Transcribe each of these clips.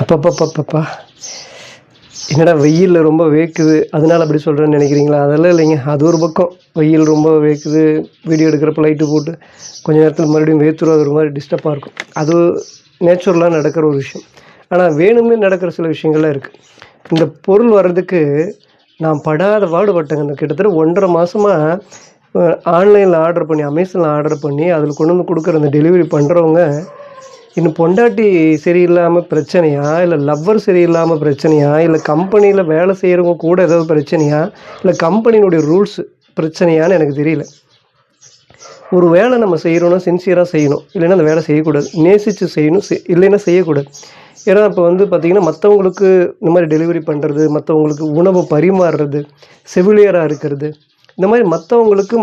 அப்பப்பப்பப்பா! என்னடா வெயில்ல ரொம்ப வேக்குது, அதனால அப்படி சொல்றேன்னு நினைக்கிறீங்களா? அதெல்லாம் இல்லைங்க. அது ஒரு பக்கம். வெயில் ரொம்ப வேக்குது, வீடியோ எடுக்கிறப்ப லைட்டு போட்டு கொஞ்ச நேரத்தில மறுபடியும் வேர்த்துரும். அது ஒரு மாரி டிஸ்டர்பா இருக்கும். அது நேச்சுரலா நடக்கிற ஒரு விஷயம். ஆனா வேணும்னே நடக்கிற சில விஷயங்கள்லாம் இருக்கு. இந்த பொருள் வர்றதுக்கு நான் படாத பாடுபட்டேங்க. இந்த கிட்டத்தட்ட 1 1/2 மாசமா அ ஆன்லைன்ல ஆர்டர் பண்ணி, Amazonல ஆர்டர் பண்ணி, அதில கொண்டு வந்து குடுக்குற அந்த டெலிவரி பண்றவங்க, இன்னும் பொண்டாட்டி சரியில்லாம பிரச்சனையா? இல்ல லவ்வர் சரியில்லாம பிரச்சனையா? இல்ல கம்பெனியில வேலை செய்றவங்க கூட ஏதாவது பிரச்சனையா? இல்ல கம்பெனியினுடைய ரூல்ஸ் பிரச்சனையான்னு எனக்கு தெரியல. ஒரு வேலை நம்ம செய்றோம்னா சின்சியரா செய்யணும். இல்லைன்னா அந்த வேலை செய்யக்கூடாது. நேசிச்சு செய்யணும். இல்லைன்னா செய்யக்கூடாது. ஏன்னா, இப்ப வந்து பார்த்தீங்கன்னா, மத்தவங்களுக்கு இந்த மாரி டெலிவரி பண்றது, மத்தவங்களுக்கு உணவு பரிமாறுறது, செவிலியரா இருக்கிறது, இந்த மாரி மத்தவங்களுக்கு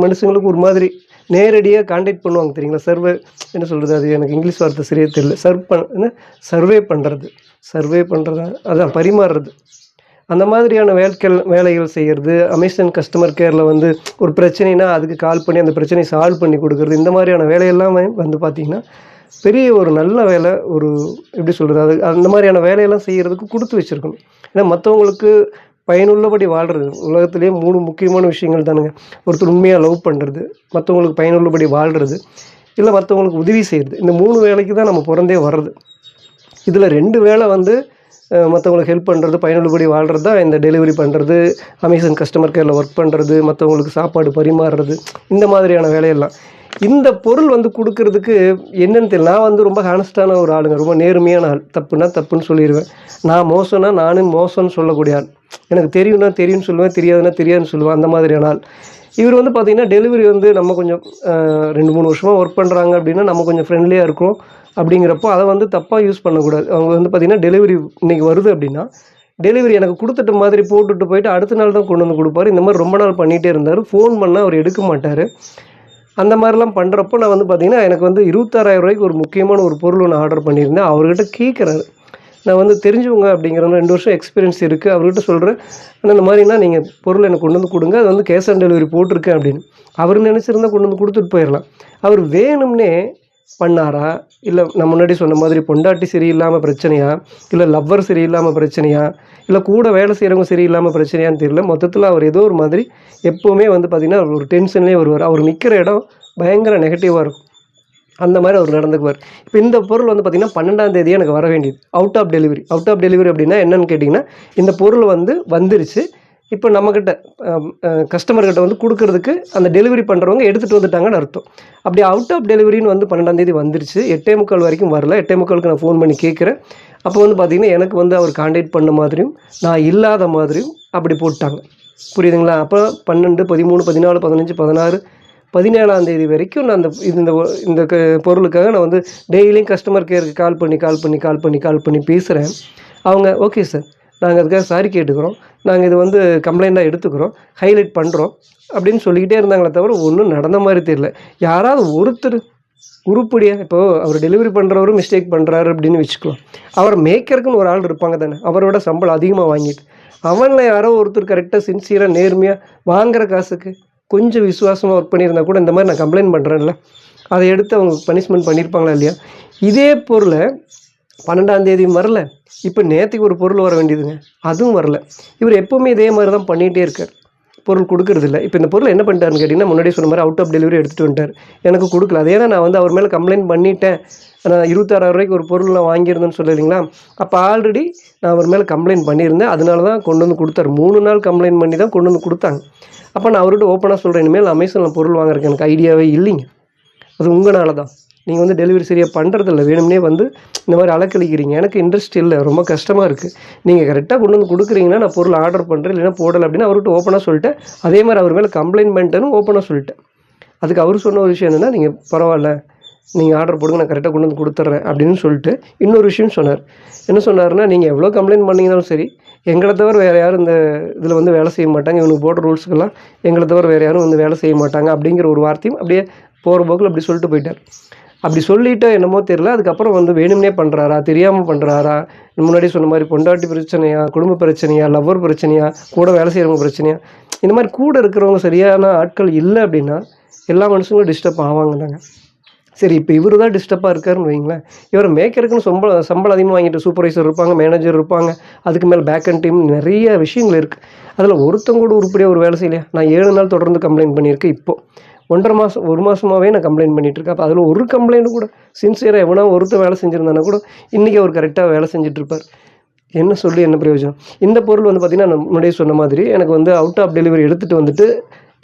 மனுஷங்களுக்கு ஒரு மாதிரி நேரடியா கான்டாக்ட் பண்ணுவாங்க தெரியுங்களா? என்ன சொல்றது? அது எனக்கு இங்கிலீஷ் வார்த்தை சரியா தெரியல. சர்வே பண்றது. சர்வே பண்றதா? அதான் பரிமாறுறது. அந்த மாதிரியான வேலைகள் செய்யறது, அமேசான் கஸ்டமர் கேர்ல வந்து ஒரு பிரச்சனைனா, அதுக்கு கால் பண்ணி அந்த பிரச்சனைய சால்வ் பண்ணி குடுக்குறது, இந்த மாரியான வேலையெல்லாமே வந்து பார்த்தீங்கன்னா, பெரிய ஒரு நல்ல வேலை. ஒரு எப்படி சொல்றது? அது அந்த மாரியான வேலையெல்லாம் செய்யறதுக்கு குடுத்து வச்சிருக்கணும். ஏன்னா மத்தவங்களுக்கு பயனுள்ளபடி வாழ்றது. உலகத்திலேயே 3 முக்கியமான விஷயங்கள் தானுங்க. ஒருத்தர் உண்மையா லவ் பண்றது, மத்தவங்களுக்கு பயனுள்ளபடி வாழ்றது, இல்ல மத்தவங்களுக்கு உதவி செய்றது. இந்த 3 வேலைக்கு தான் நம்ம பொறந்தே வர்றது. இதுல 2 வேலை வந்து மத்தவங்களுக்கு ஹெல்ப் பண்றது, பயனுள்ளபடி வாழ்றது தான் இந்த டெலிவரி பண்றது, அமேசான் கஸ்டமர் கேர்ல ஒர்க் பண்றது, மத்தவங்களுக்கு சாப்பாடு பரிமாறுறது, இந்த மாதிரியான வேலையெல்லாம். இந்த பொருள் வந்து குடுக்குறதுக்கு என்னன்னு தெரியல. நான் வந்து ரொம்ப ஹானஸ்ட்டான ஒரு ஆளுங்க. ரொம்ப நேர்மையான ஆள். தப்புன்னா தப்புன்னு சொல்லிருவேன். நான் மோசம்னா நானும் மோசம்ன்னு சொல்லக்கூடிய ஆள். எனக்கு தெரியும்னா தெரியும்னு சொல்லுவேன், தெரியாதுன்னா தெரியாதுன்னு சொல்லுவேன். அந்த மாதிரியான ஆள். இவரு வந்து பார்த்தீங்கன்னா, டெலிவரி வந்து நம்ம கொஞ்சம் 2, 3 வருஷமா ஒர்க் பண்றாங்க அப்படின்னா, நம்ம கொஞ்சம் ஃப்ரெண்ட்லியா இருக்கோம். அப்படிங்கிறப்போ அத வந்து தப்பா யூஸ் பண்ணக்கூடாது. அவங்க வந்து பார்த்தீங்கன்னா, டெலிவரி இன்னைக்கு வருது அப்படின்னா, டெலிவரி எனக்கு குடுத்துட்ட மாதிரி போட்டுட்டு போயிட்டு அடுத்த நாள் தான் கொண்டு வந்து குடுப்பாரு. இந்த மாரி ரொம்ப நாள் பண்ணிட்டே இருந்தாரு. ஃபோன் பண்ணா அவரு எடுக்க மாட்டாரு. அந்த மாரிலாம் பண்றப்போ நான் வந்து பார்த்தீங்கன்னா, எனக்கு வந்து ரூ. 26,000க்கு ஒரு முக்கியமான ஒரு பொருள் ஒண்ணு ஆர்டர் பண்ணியிருந்தேன். அவர்கிட்ட கேட்கிறேன். நான் வந்து தெரிஞ்சவங்க அப்படிங்கிறவங்க 2 வருஷம் எக்ஸ்பீரியன்ஸ் இருக்கு. அவர்கிட்ட சொல்றேன், "அண்ணா இந்த மாரிண்ணா நீங்க பொருள் எனக்கு கொண்டு வந்து குடுங்க. அது வந்து கேஷ் ஆன் டெலிவரி போட்டிருக்கேன்" அப்படின்னு. அவரு நெனச்சிருந்தா கொண்டு வந்து குடுத்துட்டு போயிரலாம். அவரு வேணும்னே பண்ணாரா? இல்ல நான் முன்னாடி சொன்ன மாதிரி பொண்டாட்டி சரியில்லாம பிரச்சனையா? இல்ல லவ்வர் சரியில்லாம பிரச்சனையா? இல்ல கூட வேலை செய்றவங்க சரியில்லாம பிரச்சனையான்னு தெரியல. மொத்தத்தில அவர் ஏதோ ஒரு மாதிரி எப்பவுமே வந்து பார்த்தீங்கன்னா, ஒரு டென்ஷன்லயே வருவாரு. அவர் நிக்கிற இடம் பயங்கர நெகட்டிவா இருக்கும். அந்த மாரி அவர் நடந்துக்குவார். இப்ப இந்த பொருள் வந்து பார்த்தீங்கன்னா, 12ஆம் தேதியே எனக்கு வர வேண்டியது. Out of delivery. Out of delivery அப்டின்னா என்னன்னு கேட்டீங்கன்னா, இந்த பொருள் வந்து வந்துருச்சு. இப்ப நம்மகிட்ட கஸ்டமர் கிட்ட வந்து குடுக்குறதுக்கு அந்த டெலிவரி பண்றவங்க எடுத்துட்டு வந்துட்டாங்கன்னு அர்த்தம். அப்படி அவுட் ஆஃப் டெலிவரின்னு வந்து 12ஆம் தேதி வந்துருச்சு. 8:45 வரைக்கும் வரல. 8:45க்கு நான் ஃபோன் பண்ணி கேட்கிறேன். அப்போ வந்து பார்த்தீங்கன்னா, எனக்கு வந்து அவர் கான்டாக்ட் பண்ண மாதிரியும், நான் இல்லாத மாதிரியும் அப்படி போட்டாங்க. புரியுதுங்களா? அப்ப 12, 13, 14, 15, 16, 17ஆம் தேதி வரைக்கும் நான் அந்த இந்த இந்த பொருளுக்காக நான் வந்து டெய்லியும் கஸ்டமர் கேருக்கு கால் பண்ணி பேசுறேன். அவங்க ஓகே சார். நாங்க அதுக்காக சாரி கேட்டுக்கிறோம். நாங்க இது வந்து கம்ப்ளைண்ட்டா எடுத்துக்கிறோம். ஹைலைட் பண்றோம். அப்படின்னு சொல்லிக்கிட்டே இருந்தாங்களே தவிர, ஒண்ணும் நடந்த மாரி தெரியல. யாராவது ஒருத்தர் உருப்படியா இப்போ அவர் டெலிவரி பண்றவரு மிஸ்டேக் பண்றாரு அப்படின்னு வச்சுக்கலாம். அவர மேய்க்கறக்குன்னு ஒரு ஆள் இருப்பாங்க தானே! அவரோட சம்பளம் அதிகமா வாங்கிட்டு. அவன்ல யாரோ ஒருத்தர் கரெக்ட்டா, சின்சியரா, நேர்மையா வாங்குற காசுக்கு கொஞ்சம் விசுவாசமா ஒர்க் பண்ணியிருந்தா கூட, இந்த மாரி நான் கம்ப்ளைண்ட் பண்றேன்ல, அத எடுத்து அவங்க பனிஷ்மென்ட் பண்ணியிருப்பாங்களா இல்லையா? இதே பொருள 12ஆம் தேதியும் வரல. இப்ப நேத்தைக்கு ஒரு பொருள் வர வேண்டியதுங்க. அதுவும் வரல. இவரு எப்பவுமே இதே மாரி தான் பண்ணிட்டே இருக்காரு. பொருள் குடுக்குறதில்ல. இப்ப இந்த பொருள் என்ன பண்ணிட்டாருன்னு கேட்டீங்கன்னா, முன்னாடியே சொன்ன மாரி அவுட் ஆஃப் டெலிவரி எடுத்துட்டு வந்துட்டாரு. எனக்கு குடுக்கல. அது ஏன்னா நான் வந்து அவர் மேல கம்ப்ளைண்ட் பண்ணிட்டேன். நான் ரூ. 26,000க்கு ஒரு பொருள் நான் வாங்கியிருந்தேன்னு சொன்னேன் இல்லைங்களா? அப்ப ஆல்ரெடி நான் அவர் மேல கம்ப்ளைண்ட் பண்ணியிருந்தேன். அதனால தான் கொண்டு வந்து குடுத்தாரு. 3 நாள் கம்ப்ளைண்ட் பண்ணி தான் கொண்டு வந்து குடுத்தாங்க. அப்ப நான் அவர்கிட்ட ஓப்பனா சொல்றேன். இனிமேல் அமேசான்ல பொருள் வாங்குறதுக்கு எனக்கு ஐடியாவே இல்லைங்க. அது உங்கனால தான். நீங்க வந்து டெலிவரி சரியா பண்றதில்ல. வேணும்னே வந்து இந்த மாரி அலக்கழிக்கிறீங்க. எனக்கு இன்ட்ரெஸ்ட் இல்ல. ரொம்ப கஷ்டமா இருக்கு. நீங்க கரெக்ட்டா கொண்டு வந்து குடுக்குறீங்கன்னா, நான் பொருள் ஆர்டர் பண்றேன். இல்லைன்னா போடல அப்படின்னு அவர்கிட்ட ஓப்பனா சொல்லிட்டேன். அதே மாரி அவர் மேல கம்ப்ளைண்ட் பண்ணிட்டேன்னு ஓப்பனா சொல்லிட்டேன். அதுக்கு அவரு சொன்ன ஒரு விஷயம் என்னன்னா, "நீங்க பரவால்ல. நீங்க ஆர்டர் போடுங்க. நான் கரெக்ட்டா கொண்டு வந்து குடுத்துர்றேன்." அப்படின்னு சொல்லிட்டு இன்னொரு விஷயம் சொன்னாரு. என்ன சொன்னாருன்னா, "நீங்க எவ்வளோ கம்ப்ளைண்ட் பண்ணீங்கனாலும் சரி, எங்கள தவிர வேற யாரும் இந்த இதுல வந்து வேலை செய்ய மாட்டாங்க. இவனுங்க போடுற ரூல்ஸ்க்கெல்லாம் எங்கள தவிர வேற யாரும் வந்து வேலை செய்ய மாட்டாங்க." அப்படிங்கிற ஒரு வார்த்தையும் அப்படியே போற போக்குல அப்படி சொல்லிட்டு போயிட்டாரு. அப்படி சொல்லிட்டோ என்னமோ தெரியல. அதுக்கப்புறம் வந்து வேணும்னே பண்றாரா? தெரியாம பண்றாரா? முன்னாடி சொன்ன மாரி பொண்டாட்டி பிரச்சனையா? குடும்ப பிரச்சனையா? லவ்வர் பிரச்சனையா? கூட வேலை செய்றவங்க பிரச்சனையா? இந்த மாரி கூட இருக்கிறவங்க சரியான ஆட்கள் இல்ல அப்படின்னா, எல்லா மனுஷங்களும் டிஸ்டர்ப் ஆவாங்க தாங்க. சரி, இப்போ இவரு தான் டிஸ்டர்பாக இருக்காருன்னு வைங்களேன். இவரை மேய்க்கிறதுக்குன்னு சம்பளம் அதிகமாக வாங்கிட்டு சூப்பர்வைசர் இருப்பாங்க, மேனேஜர் இருப்பாங்க. அதுக்கு மேலே பேக் அண்ட் டீம் நிறைய விஷயங்கள் இருக்குது. அதில் ஒருத்தங்க கூட உருப்படியாக ஒரு வேலை செய்யலையா? நான் 7 நாள் தொடர்ந்து கம்ப்ளைண்ட் பண்ணியிருக்கேன். இப்போ 1.5 மாதம் 1 மாதமாகவே நான் கம்ப்ளைண்ட் பண்ணிகிட்ருக்கேன். அப்போ அதில் ஒரு கம்ப்ளைண்ட் கூட சின்சியராக எவனா ஒருத்தர் வேலை செஞ்சுருந்தானா கூட இன்றைக்கி அவர் கரெக்டாக வேலை செஞ்சுட்ருப்பார். என்ன சொல்லி என்ன பிரயோஜனம்? இந்த பொருள் வந்து பார்த்திங்கன்னா, நான் முன்னாடியே சொன்ன மாதிரி எனக்கு வந்து அவுட் ஆஃப் டெலிவரி எடுத்துகிட்டு வந்துட்டு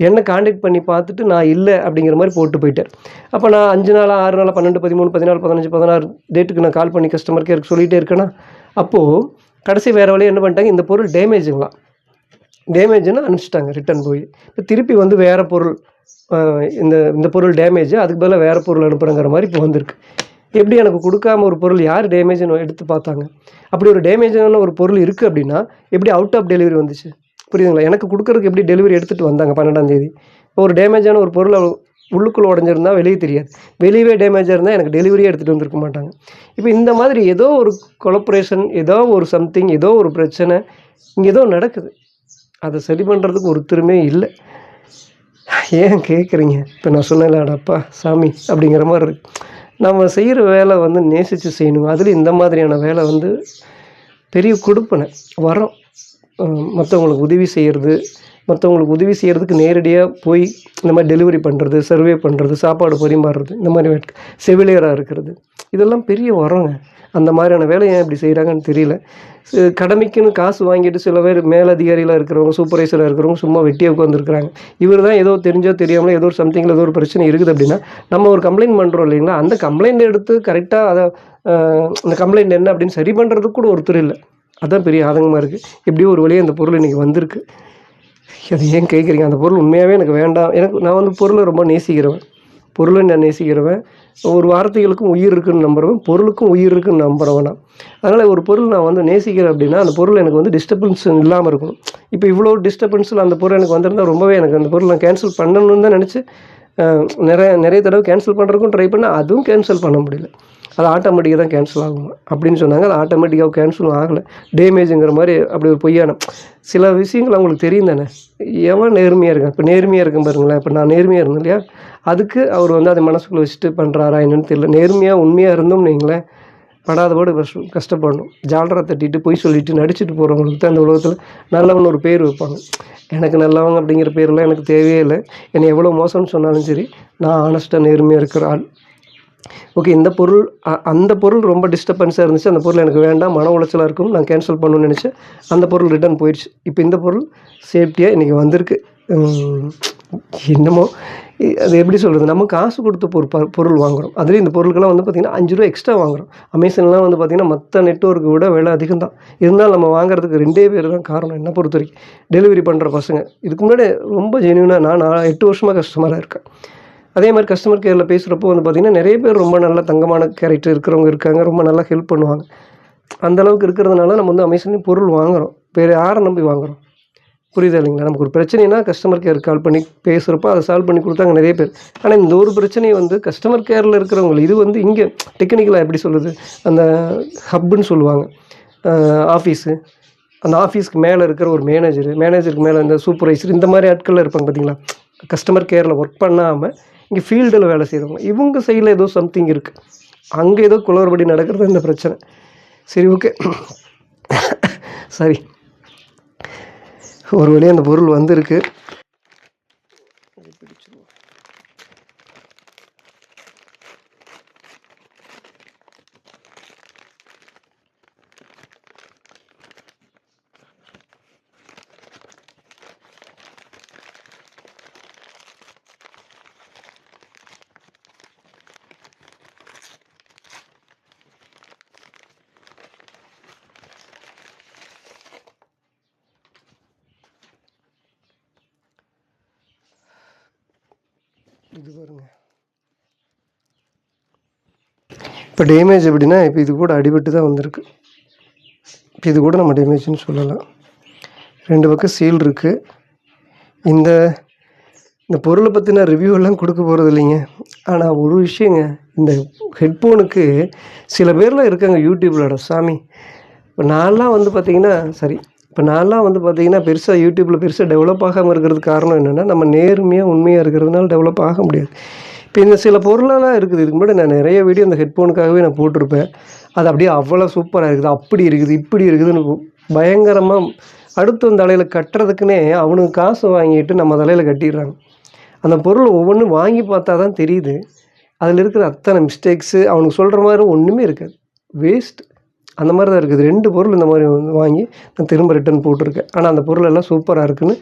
என்னை காண்டாக்ட் பண்ணி பார்த்துட்டு நான் இல்லை அப்படிங்கிற மாதிரி போட்டு போயிட்டார். அப்போ நான் 5 நாளா 6 நாளா 12, 13, 14, 15, 16 டேட்டுக்கு நான் கால் பண்ணி கஸ்டமர் கேருக்கு சொல்லிகிட்டே இருக்கேன்னா, அப்போது கடைசி வேறு வழியாக என்ன பண்ணிட்டாங்க, இந்த பொருள் டேமேஜுங்களா, டேமேஜுன்னு அனுப்பிச்சிட்டாங்க ரிட்டன் போய். இப்போ திருப்பி வந்து வேறு பொருள் இந்த இந்த பொருள் டேமேஜு, அதுக்கு பதிலாக வேறு பொருள் அனுப்புகிறேங்கிற மாதிரி இப்போ வந்திருக்கு. எப்படி எனக்கு கொடுக்காம ஒரு பொருள் யார் டேமேஜுன்னு எடுத்து பார்த்தாங்க? அப்படி ஒரு டேமேஜான ஒரு பொருள் இருக்குது அப்படின்னா எப்படி அவுட் ஆஃப் டெலிவரி வந்துச்சு? புரியுதுங்களா? எனக்கு கொடுக்குறதுக்கு எப்படி டெலிவரி எடுத்துகிட்டு வந்தாங்க 12ஆம் தேதி? ஒரு டேமேஜான ஒரு பொருள் உள்ளுக்குள்ளே உடஞ்சிருந்தா வெளியே தெரியாது. வெளியவே டேமேஜாக இருந்தால் எனக்கு டெலிவரியே எடுத்துகிட்டு வந்திருக்க மாட்டாங்க. இப்போ இந்த மாதிரி ஏதோ ஒரு கொலப்ரேஷன், ஏதோ ஒரு சம்திங், ஏதோ ஒரு பிரச்சனை இங்கே ஏதோ நடக்குது. அதை சரி பண்ணுறதுக்கு ஒருத்தருமே இல்லை. ஏன் கேட்குறீங்க? இப்போ நான் சொன்னேன்ல, அடப்பா சாமி அப்படிங்கிற மாதிரி இருக்கு. நம்ம செய்கிற வேலை வந்து நேசித்து செய்யணும். அதுலேயும் இந்த மாதிரியான வேலை வந்து பெரிய கொடுப்பனை வரோம். மற்றவங்களுக்கு உதவி செய்கிறதுக்கு நேரடியாக போய் இந்த மாதிரி டெலிவரி பண்ணுறது, சர்வே பண்ணுறது, சாப்பாடு பரிமாறுறது, இந்த மாதிரி செவிலியராக இருக்கிறது, இதெல்லாம் பெரிய வரோங்க. அந்த மாதிரியான வேலையை ஏன் இப்படி செய்கிறாங்கன்னு தெரியல. கடமைக்குன்னு காசு வாங்கிட்டு சில பேர் மேலதிகாரியில் இருக்கிறவங்க, சூப்பர்வைசராக இருக்கிறவங்க சும்மா வெட்டியாக உட்காந்துருக்குறாங்க. இவர் தான் ஏதோ தெரிஞ்சோ தெரியாமலோ ஏதோ ஒரு சம்திங்கில் ஏதோ ஒரு பிரச்சனை இருக்குது அப்படின்னா நம்ம ஒரு கம்ப்ளைண்ட் பண்ணுறோம் இல்லைங்களா, அந்த கம்ப்ளைண்ட் எடுத்து கரெக்டாக அதை அந்த கம்ப்ளைண்ட் என்ன அப்படின்னு சரி பண்ணுறதுக்கு கூட ஒருத்தர் இல்லை. அதுதான் பெரிய ஆதங்கமாக இருக்குது. எப்படியோ ஒரு வழியாக அந்த பொருள் இன்றைக்கி வந்திருக்கு. அது ஏன் கேட்குறீங்க? அந்த பொருள் உண்மையாகவே எனக்கு வேண்டாம். நான் வந்து பொருளை ரொம்ப நேசிக்கிறவன். ஒரு வார்த்தைகளுக்கும் உயிர் இருக்குதுன்னு நம்புறவன், பொருளுக்கும் உயிர் இருக்குதுன்னு நம்புறவன் நான். அதனால் ஒரு பொருள் நான் வந்து நேசிக்கிறேன் அப்படின்னா அந்த பொருள் எனக்கு வந்து டிஸ்டர்பன்ஸ் இல்லாமல் இருக்கணும். இப்போ இவ்வளோ டிஸ்டர்பன்ஸில் அந்த பொருள் எனக்கு வந்திருந்தால் ரொம்பவே எனக்கு அந்த பொருள் நான் கேன்சல் பண்ணணும்னு தான் நினச்சி நிறைய தடவை கேன்சல் பண்ணுறதுக்கும் ட்ரை பண்ணால் அதுவும் கேன்சல் பண்ண முடியல. அது ஆட்டோமேட்டிக்காக தான் கேன்சல் ஆகுமா அப்படின்னு சொன்னாங்க. அது ஆட்டோமேட்டிக்காக கேன்சலும் ஆகலை. டேமேஜுங்கிற மாதிரி அப்படி ஒரு பொய்யான சில விஷயங்கள் அவங்களுக்கு தெரியும் தானே. எவன் நேர்மையாக இருக்கான்? இப்போ நேர்மையாக இருக்கேன் பாருங்களேன். இப்போ நான் நேர்மையாக இருந்தேன் இல்லையா, அதுக்கு அவர் வந்து அதை மனசுக்குள்ளே வச்சுட்டு பண்ணுறாரா என்னன்னு தெரியல. நேர்மையாக உண்மையாக இருந்தோம்னு வைங்களேன், படாதபாடு கஷ்டப்படணும். ஜாலரா தட்டிட்டு பொய் சொல்லிட்டு நடிச்சுட்டு போகிறவங்களுக்கு தான் இந்த உலகத்தில் நல்லவன் ஒரு பேர் வைப்பாங்க. எனக்கு நல்லவங்க அப்படிங்கிற பேரெலாம் எனக்கு தேவையே இல்லை. என்னை எவ்வளோ மோசம்னு சொன்னாலும் சரி, நான் ஆனஸ்ட்டாக நேர்மையாக இருக்கிற ஆள். ஓகே, இந்த பொருள் அந்த பொருள் ரொம்ப டிஸ்டர்பன்ஸாக இருந்துச்சு. அந்த பொருள் எனக்கு வேண்டாம், மன உளைச்சலாக இருக்கும், நான் கேன்சல் பண்ணணும்னு நினச்சேன். அந்த பொருள் ரிட்டர்ன் போயிடுச்சு. இப்போ இந்த பொருள் சேஃப்டியாக இன்றைக்கி வந்திருக்கு. என்னமோ அது எப்படி சொல்கிறது, நம்ம காசு கொடுத்து பொருள் வாங்குகிறோம். அதுலேயும் இந்த பொருளுக்கெல்லாம் வந்து பார்த்திங்கன்னா ₹5 எக்ஸ்ட்ரா வாங்குகிறோம். அமேசான்லாம் வந்து பார்த்திங்கன்னா மற்ற நெட்வொர்க்கை விட விலை அதிகம் தான். இருந்தாலும் நம்ம வாங்குறதுக்கு 2 பேர் தான் காரணம். என்னை பொறுத்த வரைக்கும் டெலிவரி பண்ணுற பசங்க. இதுக்கு முன்னாடி ரொம்ப ஜென்யூனாக நான் 8 வருஷமாக கஸ்டமராக இருக்கேன். அதே மாதிரி கஸ்டமர் கேரில் பேசுகிறப்போ வந்து பார்த்திங்கன்னா நிறைய பேர் ரொம்ப நல்ல தங்கமான கேரக்டர் இருக்கிறவங்க இருக்காங்க. ரொம்ப நல்லா ஹெல்ப் பண்ணுவாங்க. அந்தளவுக்கு இருக்கிறதுனால நம்ம வந்து அமேசான்லேயும் பொருள் வாங்குகிறோம். வேறு யாரை நம்பி வாங்குகிறோம்? புரியுதா இல்லைங்களா? நமக்கு ஒரு பிரச்சனைனா கஸ்டமர் கேர் கால் பண்ணி பேசுகிறப்போ அதை சால்வ் பண்ணி கொடுத்தாங்க நிறைய பேர். ஆனால் இந்த ஒரு பிரச்சனையை வந்து கஸ்டமர் கேரில் இருக்கிறவங்க இது வந்து இங்கே டெக்னிக்கலாக எப்படி சொல்லுது, அந்த ஹப்புன்னு சொல்லுவாங்க ஆஃபீஸு, அந்த ஆஃபீஸ்க்கு மேலே இருக்கிற ஒரு மேனேஜருக்கு மேலே இந்த சூப்பர்வைசர், இந்த மாதிரி ஆட்களில் இருப்பாங்க பார்த்தீங்களா, கஸ்டமர் கேரில் ஒர்க் பண்ணாமல் இங்கே ஃபீல்டில் வேலை செய்கிறவங்க. இவங்க சைடில் ஏதோ சம்திங் இருக்குது. அங்கே ஏதோ குளறுபடி நடக்கிறது இந்த பிரச்சனை. சரி, ஓகே, சரி, ஒரு வழியாக அந்த பொருள் வந்திருக்கு. இது பாருங்க. இப்போ டேமேஜ் எப்படின்னா, இப்போ இது கூட அடிபட்டு தான் வந்திருக்கு. இப்போ இது கூட நம்ம டேமேஜ்னு சொல்லலாம். 2 பக்கம் சீல் இருக்குது. இந்த பொருளை பற்றின ரிவ்யூவெல்லாம் கொடுக்க போகிறது இல்லைங்க. ஆனால் ஒரு விஷயங்க, இந்த ஹெட்ஃபோனுக்கு சில பேர்லாம் இருக்காங்க யூடியூப்பில். சாமி, இப்போ நான்லாம் வந்து பார்த்திங்கன்னா பெருசாக யூடியூப்பில் பெருசாக டெவலப் ஆகாமல் இருக்கிறதுக்கு காரணம் என்னென்னா, நம்ம நேர்மையாக உண்மையாக இருக்கிறதுனால டெவலப் ஆக முடியாது. இப்போ இந்த சில பொருளெல்லாம் இருக்குது. இதுக்கு முன்னாடி நான் நிறைய வீடியோ இந்த ஹெட்ஃபோனுக்காகவே நான் போட்டிருப்பேன். அது அப்படியே அவ்வளோ சூப்பராக இருக்குது, அப்படி இருக்குது, இப்படி இருக்குதுன்னு பயங்கரமாக அடுத்தவன் தலையில் கட்டுறதுக்குன்னே அவனுக்கு காசு வாங்கிட்டு நம்ம தலையில் கட்டிடுறாங்க. அந்த பொருள் ஒவ்வொன்றும் வாங்கி பார்த்தா தான் தெரியுது அதில் இருக்கிற அத்தனை மிஸ்டேக்ஸு. அவனுக்கு சொல்கிற மாதிரி ஒன்றுமே இருக்காது, வேஸ்ட். அந்த மாதிரி தான் இருக்குது. 2 பொருள் இந்த மாதிரி வாங்கி நான் திரும்ப ரிட்டன் போட்டிருக்கேன். ஆனால் அந்த பொருள் எல்லாம் சூப்பராக இருக்குதுன்னு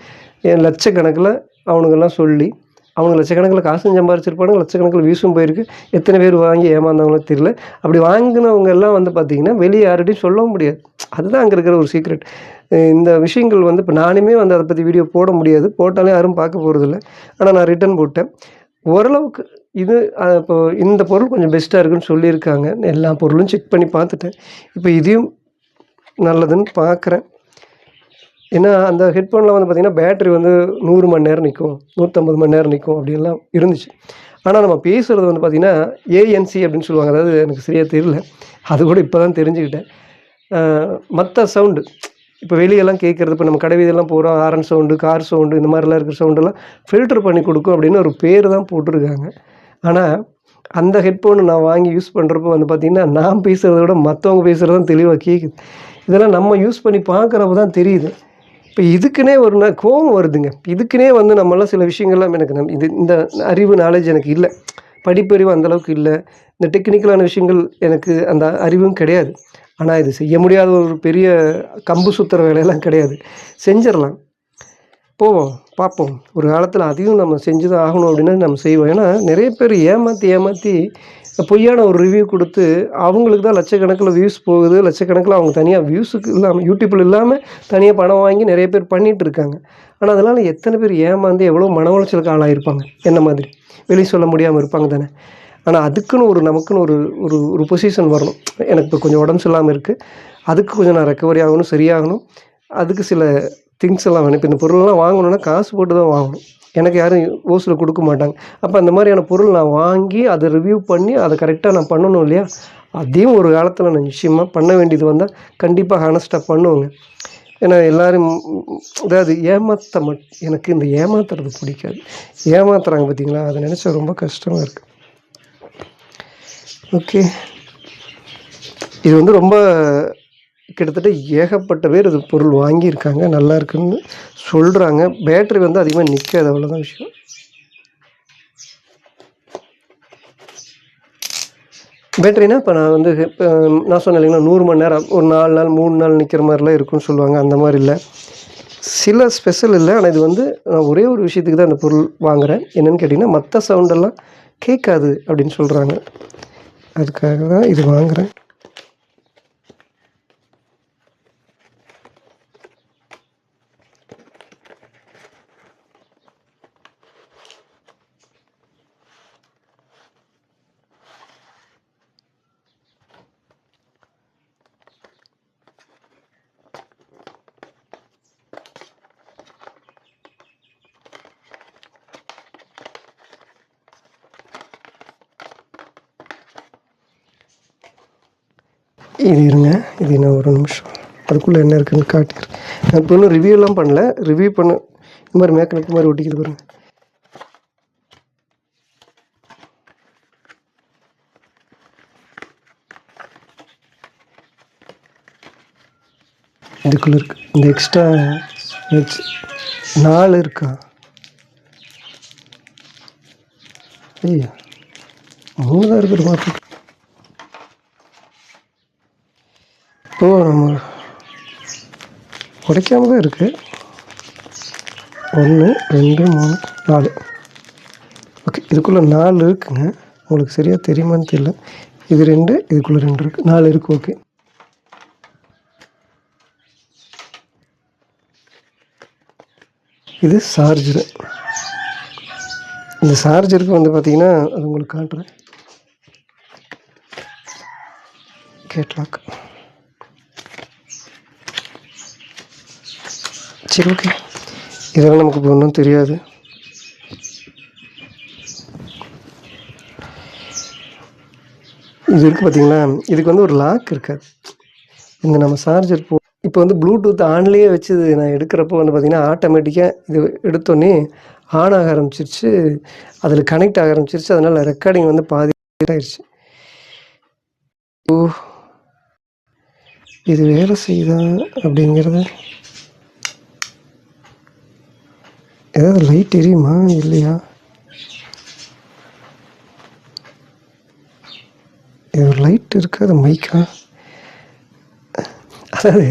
என் லட்சக்கணக்கில் அவனுங்கெல்லாம் சொல்லி அவங்க லட்சக்கணக்கில் காசும் சம்பாரிச்சிருப்பானுங்க, லட்சக்கணக்கில் வியூஸும் போயிருக்கு. எத்தனை பேர் வாங்கி ஏமாந்தவங்களோ தெரியல. அப்படி வாங்கினவங்க எல்லாம் வந்து பார்த்திங்கன்னா வெளியே யார்கிட்டையும் சொல்லவும் முடியாது. அதுதான் அங்கே இருக்கிற ஒரு சீக்ரெட். இந்த விஷயங்கள் வந்து இப்போ நானுமே வந்து அதை பற்றி வீடியோ போட முடியாது, போட்டாலே யாரும் பார்க்க போகிறதில்ல. ஆனால் நான் ரிட்டன் போட்டேன். ஓரளவுக்கு இது இப்போ இந்த பொருள் கொஞ்சம் பெஸ்ட்டாக இருக்குன்னு சொல்லியிருக்காங்க. எல்லா பொருளும் செக் பண்ணி பார்த்துட்டேன். இப்போ இதையும் நல்லதுன்னு பார்க்குறேன். ஏன்னா அந்த ஹெட்ஃபோனில் வந்து பார்த்திங்கன்னா பேட்ரி வந்து 100 மணி நேரம் நிற்கும், 150 மணி நேரம் நிற்கும் அப்படின்லாம் இருந்துச்சு. ஆனால் நம்ம பேசுகிறது வந்து பார்த்திங்கன்னா ஏஎன்சி அப்படின்னு சொல்லுவாங்க. அதாவது எனக்கு சரியாக தெரியல, அது கூட இப்போ தான் தெரிஞ்சுக்கிட்டேன். மற்ற சவுண்டு இப்போ வெளியெல்லாம் கேட்குறது, இப்போ நம்ம கடை வீதியெல்லாம் போகிறோம், ஹாரன் சவுண்டு, கார் சவுண்டு, இந்த மாதிரிலாம் இருக்கிற சவுண்டெல்லாம் ஃபில்டர் பண்ணி கொடுக்கும் அப்படின்னு ஒரு பேர் தான் போட்டிருக்காங்க. ஆனால் அந்த ஹெட்ஃபோனு நான் வாங்கி யூஸ் பண்ணுறப்போ வந்து பார்த்திங்கன்னா நான் பேசுகிறத விட மற்றவங்க பேசுகிறது தான் தெளிவாக கேட்குது. இதெல்லாம் நம்ம யூஸ் பண்ணி பார்க்குறப்ப தான் தெரியுது. இப்போ இதுக்குன்னே ஒரு கோபம் வருதுங்க. இதுக்குன்னே வந்து நம்மளாம் சில விஷயங்கள்லாம் எனக்கு இந்த அறிவு நாலேஜ் எனக்கு இல்லை, படிப்பறிவு அந்தளவுக்கு இல்லை, இந்த டெக்னிக்கலான விஷயங்கள் எனக்கு அந்த அறிவும் கிடையாது. ஆனால் இது செய்ய முடியாத ஒரு பெரிய கம்பு சுற்றுற வேலையெல்லாம் கிடையாது, செஞ்சிடலாம். போவோம், பார்ப்போம். ஒரு காலத்தில் அதையும் நம்ம செஞ்சு தான் ஆகணும் அப்படின்னு நம்ம செய்வோம். ஏன்னா நிறைய பேர் ஏமாற்றி பொய்யான ஒரு ரிவ்யூ கொடுத்து அவங்களுக்கு தான் லட்சக்கணக்கில் வியூஸ் போகுது, லட்சக்கணக்கில் அவங்க தனியாக வியூஸுக்கு இல்லாமல் யூடியூப்பில் இல்லாமல் தனியாக பணம் வாங்கி நிறைய பேர் பண்ணிகிட்டு இருக்காங்க. ஆனால் அதனால் எத்தனை பேர் ஏமாந்து எவ்வளோ மன உளைச்சலுக்கு ஆளாயிருப்பாங்க, என்ன மாதிரி வெளியே சொல்ல முடியாமல் இருப்பாங்க தானே. ஆனால் அதுக்குன்னு நமக்குன்னு ஒரு பொசிஷன் வரணும். எனக்கு இப்போ கொஞ்சம் உடம்பு சரியில்லாமல் இருக்குது, அதுக்கு கொஞ்சம் நான் ரெக்கவரி ஆகணும், சரியாகணும். அதுக்கு சில திங்ஸ் எல்லாம் வேணும். இப்போ இந்த பொருளெல்லாம் வாங்கணுன்னா காசு போட்டு தான் வாங்கணும், எனக்கு யாரும் ஓசில் கொடுக்க மாட்டாங்க. அப்போ அந்த மாதிரியான பொருள் நான் வாங்கி அதை ரிவ்யூ பண்ணி அதை கரெக்டாக நான் பண்ணணும் இல்லையா. அதையும் ஒரு காலத்தில் நான் நிச்சயமாக பண்ண வேண்டியது வந்தால் கண்டிப்பாக ஹானஸ்ட்டாக பண்ணுவேங்க. ஏன்னா எல்லோரும் அதாவது எனக்கு இந்த ஏமாத்துறது பிடிக்காது. ஏமாத்துறாங்க பார்த்தீங்களா, அதை நினச்சா ரொம்ப கஷ்டமாக இருக்குது. ஓகே, இது வந்து ரொம்ப கிட்டத்தட்ட ஏகப்பட்ட பேர் இது பொருள் வாங்கியிருக்காங்க, நல்லா இருக்குன்னு சொல்கிறாங்க. பேட்ரி வந்து அதிகமாக நிற்காது, அவ்வளோதான் விஷயம். பேட்டரினா இப்போ நான் வந்து நான் சொன்னேன் இல்லைங்களா, 100 மணி நேரம், ஒரு 4 நாள் 3 நாள் நிற்கிற மாதிரிலாம் இருக்குன்னு சொல்லுவாங்க. அந்த மாதிரி இல்லை, சில ஸ்பெஷல் இல்லை. ஆனால் இது வந்து நான் ஒரே ஒரு விஷயத்துக்கு தான் இந்த பொருள் வாங்குகிறேன். என்னென்னு கேட்டிங்கன்னா, மற்ற சவுண்டெல்லாம் கேட்காது அப்படின்னு சொல்கிறாங்க, அதுக்காக தான் இது வாங்குகிறேன். இது இருங்க, இது என்ன ஒரு நிமிஷம், அதுக்குள்ளே என்ன இருக்குன்னு காட்டிக்கிறேன். நான் இப்போ ஒன்றும் ரிவ்யூலாம் பண்ணல, ரிவ்யூ பண்ண இந்த மாதிரி மேக்கனுக்கு மாதிரி ஒட்டிக்கிது பாருங்க. இதுக்குள்ளே இருக்குது இந்த எக்ஸ்ட்ரா 4 இருக்கா, ஐயா 3 தான் இருக்கிற மாதிரி. இப்போ நம்ம உடைக்காம தான் இருக்குது. 1 2 3 4. ஓகே, இதுக்குள்ளே 4 இருக்குங்க. உங்களுக்கு சரியாக தெரியுமான்னு தெரியல. இது 2, இதுக்குள்ளே 2 இருக்குது, 4 இருக்குது. ஓகே, இது சார்ஜரு. இந்த சார்ஜருக்கு வந்து பார்த்திங்கன்னா அது உங்களுக்கு காட்டுறேன், கேட்லாக். சரி, ஓகே, இதெல்லாம் நமக்கு இப்போ ஒன்றும் தெரியாது. இது இருக்குது பார்த்தீங்களா, இதுக்கு வந்து ஒரு லாக் இருக்காது. இந்த நம்ம சார்ஜர் இப்போ வந்து ப்ளூடூத் ஆன்லேயே வச்சு நான் எடுக்கிறப்போ வந்து பார்த்திங்கன்னா ஆட்டோமேட்டிக்காக இது எடுத்தோடனே ஆன் ஆக ஆரம்பிச்சிருச்சு, அதில் கனெக்ட் ஆக ஆரம்பிச்சிருச்சு. அதனால் ரெக்கார்டிங் வந்து பாதி ஆயிடுச்சு. ஓ, இது வேலை செய்யுதா அப்படிங்கிறது. ஏதாவது லைட் எரியுமா இல்லையா? இது ஒரு லைட் இருக்குது, அது மைக்கா? அதாவது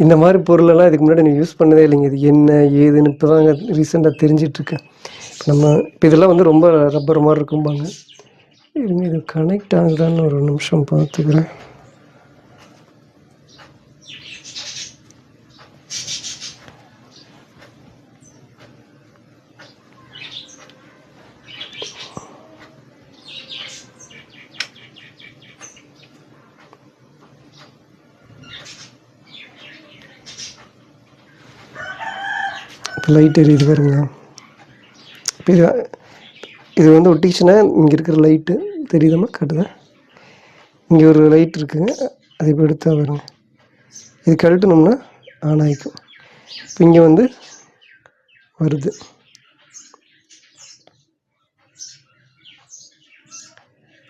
இந்த மாதிரி பொருளெல்லாம் இதுக்கு முன்னாடி நான் யூஸ் பண்ணதே இல்லைங்க. இது என்ன ஏதுன்னு இப்போ தாங்க ரீசெண்டாக தெரிஞ்சிட்ருக்கேன். இப்போ இதெல்லாம் வந்து ரொம்ப ரப்பர் மாதிரி இருக்கும்பாங்க. இருங்க, இது கனெக்ட் ஆகுதான்னு ஒரு நிமிஷம் பார்த்துக்கிறேன். லைட் எரியுது பாருங்க. இப்போ இது வந்து ஒட்டிச்சுன்னா இங்கே இருக்கிற லைட்டு தெரியுதாம்மா, காட்டுதா? இங்கே ஒரு லைட் இருக்குங்க, அது இப்போ எடுத்தா பாருங்க. இது கழட்டணும்னா ஆன் ஆகிக்கும். இப்போ இங்கே வந்து வருது.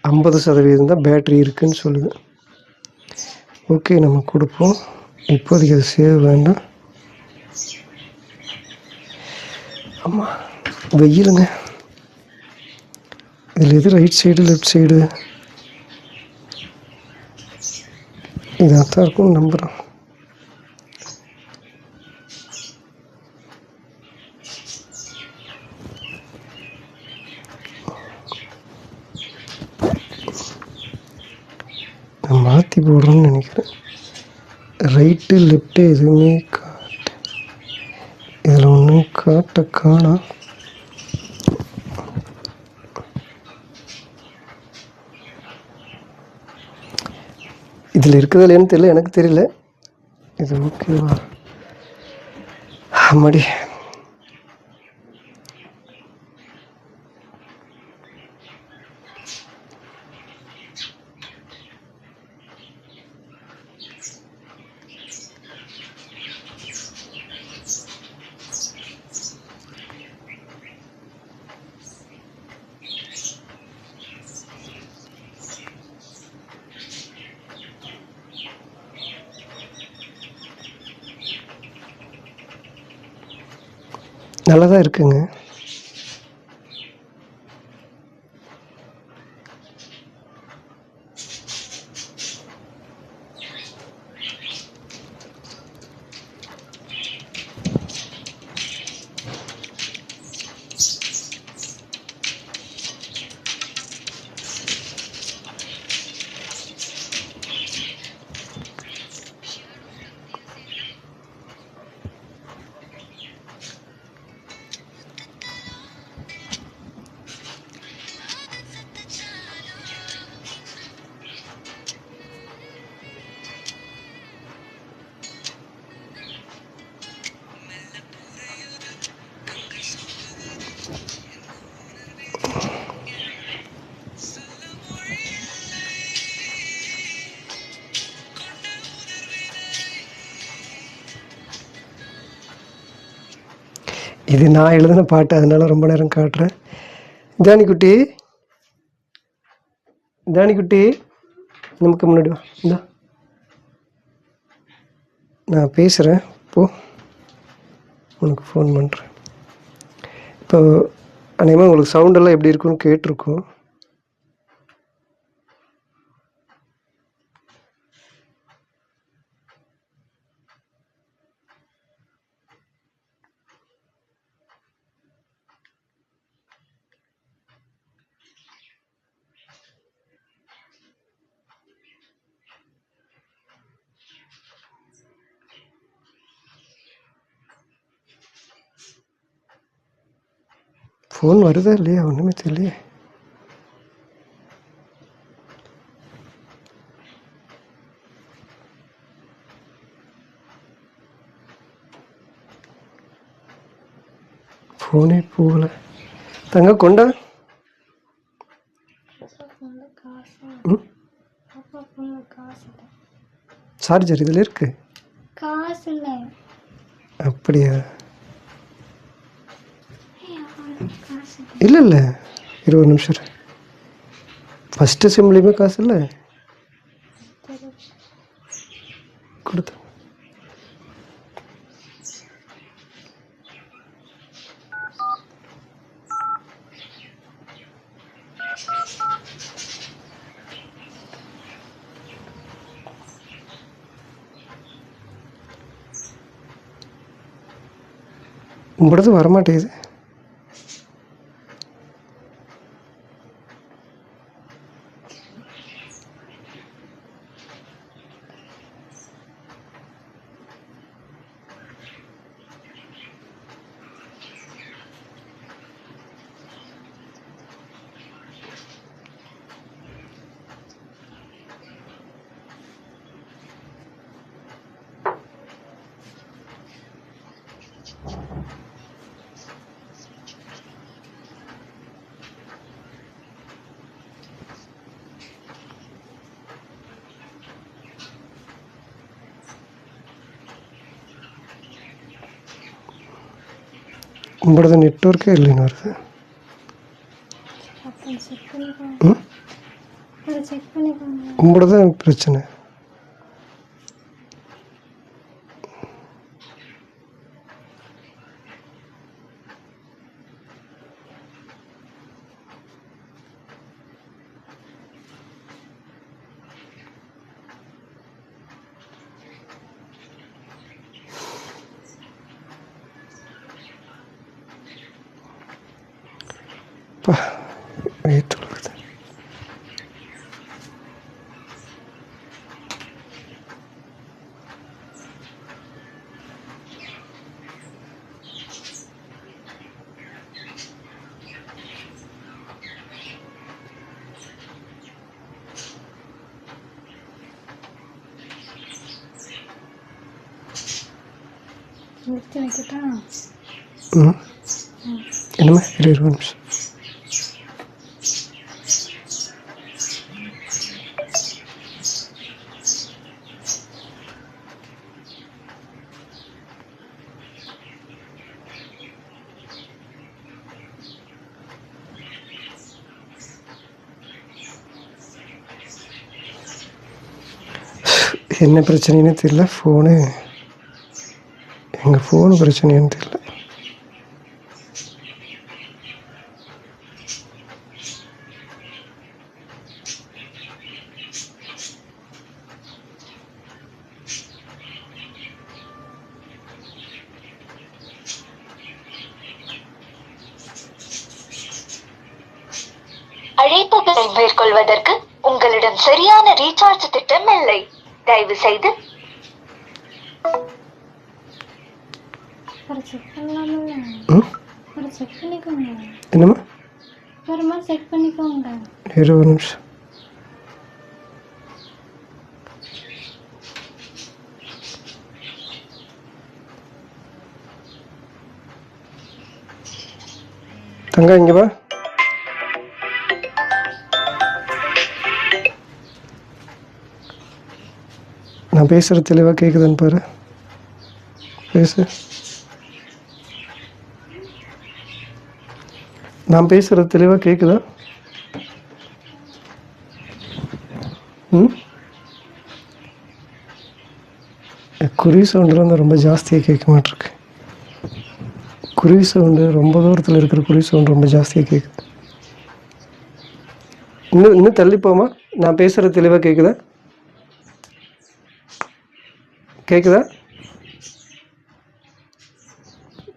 %50 தான் பேட்ரி இருக்குதுன்னு சொல்லுது. ஓகே, நம்ம கொடுப்போம். இப்போதைக்கு அது சேவ் வேண்டாம். ஆமாம், வெயிலுங்க. இதில் எது ரைட் சைடு லெஃப்ட் சைடு? இதாக தான் இருக்கும்னு நம்புகிறேன். நான் மாற்றி போடுறேன்னு நினைக்கிறேன். ரைட்டு லெஃப்ட்டு எதுவுமே இதில் ஒன்றும் காணோம். இதில் இருக்குதா இல்லையான்னு தெரியல, எனக்கு தெரியல. இது ஓகேவா? ஆமாடி. நல்லா தான் இருக்குங்க. இது நான் எழுதின பாட்டு, அதனால ரொம்ப நேரம் காட்டுறேன். ஜானிக்குட்டி, ஜானிக்குட்டி, நமக்கு முன்னாடி வா. இந்தா நான் பேசுகிறேன், போ, உனக்கு ஃபோன் பண்ணுறேன். இப்போ அநேகமாக உங்களுக்கு சவுண்டெல்லாம் எப்படி இருக்குன்னு கேட்டிருக்கோம். ஃபோன் வருதா இல்லையா ஒன்றுமே தெரியலையே. ஃபோனே போகல. தங்க கொண்டா. சார்ஜர் இதில் இருக்கு. காசு இல்லை. அப்படியா? காசு இல்லை இல்லை, 20 நிமிஷம். ஃபஸ்ட்டு சிம்லேயுமே காசு இல்லை கொடுத்து. உங்களது வரமாட்டேங்குது. உங்களோட நெட்ஒர்க்கே இல்லைன்னு வருது. உங்களோட தான் பிரச்சனை. வெயிட் உள்ளது. என்னம்மா 20 நிமிஷம். என்ன பிரச்சனைன்னு தெரியல. ஃபோனு எங்கள் ஃபோனு பிரச்சனைன்னு தெரியல. அழைப்புகளை மேற்கொள்வதற்கு உங்களிடம் சரியான ரீசார்ஜ் திட்டம் இல்லை. தயவு செய்து என்னம்மா செக் பண்ணிக்கோங்க. 20 நிமிஷம். தங்க இங்கே வா. நான் பேசுகிறது தெளிவாக கேட்குதுன்னு பாரு. பேசு. நான் பேசுகிறது தெளிவாக கேட்குதா? குருவி சவுண்டு ரொம்ப ஜாஸ்தியாக கேட்க மாட்டிருக்கு. குருவி சவுண்டு ரொம்ப தூரத்தில் இருக்கிற குருவி சவுண்டு ரொம்ப ஜாஸ்தியாக கேட்குது. இன்னும் தள்ளிப்போமா? நான் பேசுகிறது தெளிவாக கேட்குதா? கேட்குதா?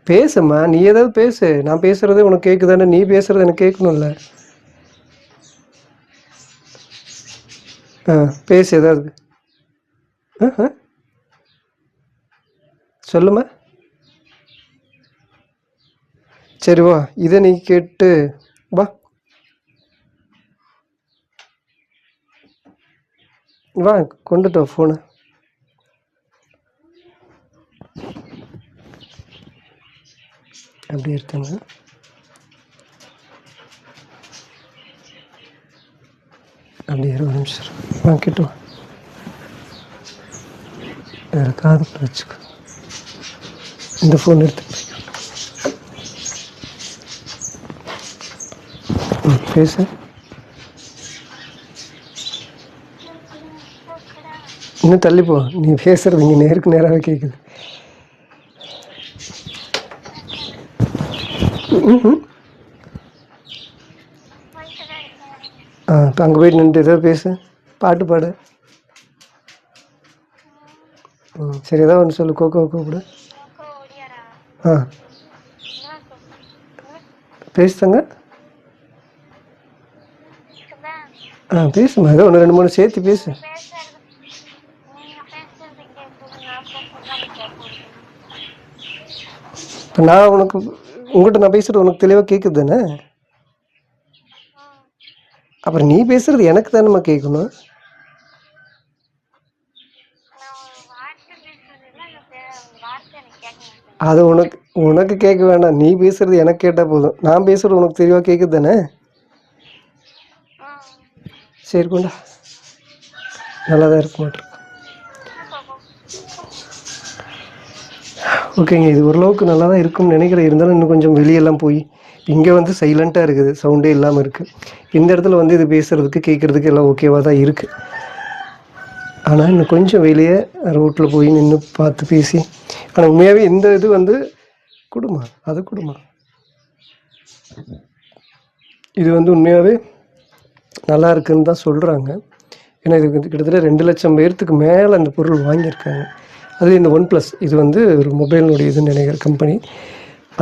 பேசும்மா, நீ ஏதாவது பேசு. நான் பேசுகிறது உனக்கு கேட்குதானே? நீ பேசுகிறது எனக்கு கேட்கணும்ல. பேசு ஏதாவது. சொல்லுமா. சரி வா, இதை நீ கேட்டு வா. வா கொண்டுட்டோ ஃபோனு. அப்படி எடுத்தாங்க. அப்படி 20 நிமிஷம் வாங்கிட்டு வா. காதுக்குள்ள வச்சுக்கோ. இந்த ஃபோன் எடுத்து பேசு. இன்னும் தள்ளிப்போ, நீ பேசுறது இங்கே நேருக்கு நேராகவே கேட்குது. இப்போ அங்கே போயிட்டு நின்று ஏதோ பேசு, பாட்டு பாடு. சரி, ஏதாவது ஒன்று சொல்லு. கோகோ கூப்பிடு. பேசுங்க. பேசுமா, ஏதோ ஒன்று 2-3 சேர்த்து பேசு. இப்போ நான் உங்கள்கிட்ட நான் பேசுகிறது உனக்கு தெளிவாக கேட்குது தானே? அப்புறம் நீ பேசுறது எனக்கு தானேம்மா கேட்கணும். அது உனக்கு கேட்க வேண்டாம். நீ பேசுறது எனக்கு கேட்டால் போதும். நான் பேசுறது உனக்கு தெளிவாக கேட்குது தானே? சரி, கொண்டா. நல்லா தான் இருக்க மாட்டேன். ஓகேங்க, இது ஓரளவுக்கு நல்லா தான் இருக்கும்னு நினைக்கிறேன். இருந்தாலும் இன்னும் கொஞ்சம் வெளியெல்லாம் போய் இங்கே வந்து சைலண்ட்டாக இருக்குது, சவுண்டே இல்லாமல் இருக்குது. இந்த இடத்துல வந்து இது பேசுகிறதுக்கு கேட்குறதுக்கு எல்லாம் ஓகேவாக தான் இருக்குது. ஆனால் இன்னும் கொஞ்சம் வெளியே ரோட்டில் போய் நின்று பார்த்து பேசி. ஆனால் உண்மையாகவே இந்த இது வந்து கொடுமா, அது கொடுமா, இது வந்து உண்மையாகவே நல்லா இருக்குன்னு தான் சொல்கிறாங்க. ஏன்னா இது கிட்டத்தட்ட 2 லட்சம் பேர்த்துக்கு மேலே அந்த பொருள் வாங்கியிருக்காங்க. அது இந்த OnePlus, இது வந்து ஒரு மொபைலினுடைய இதுன்னு நினைக்கிற கம்பெனி.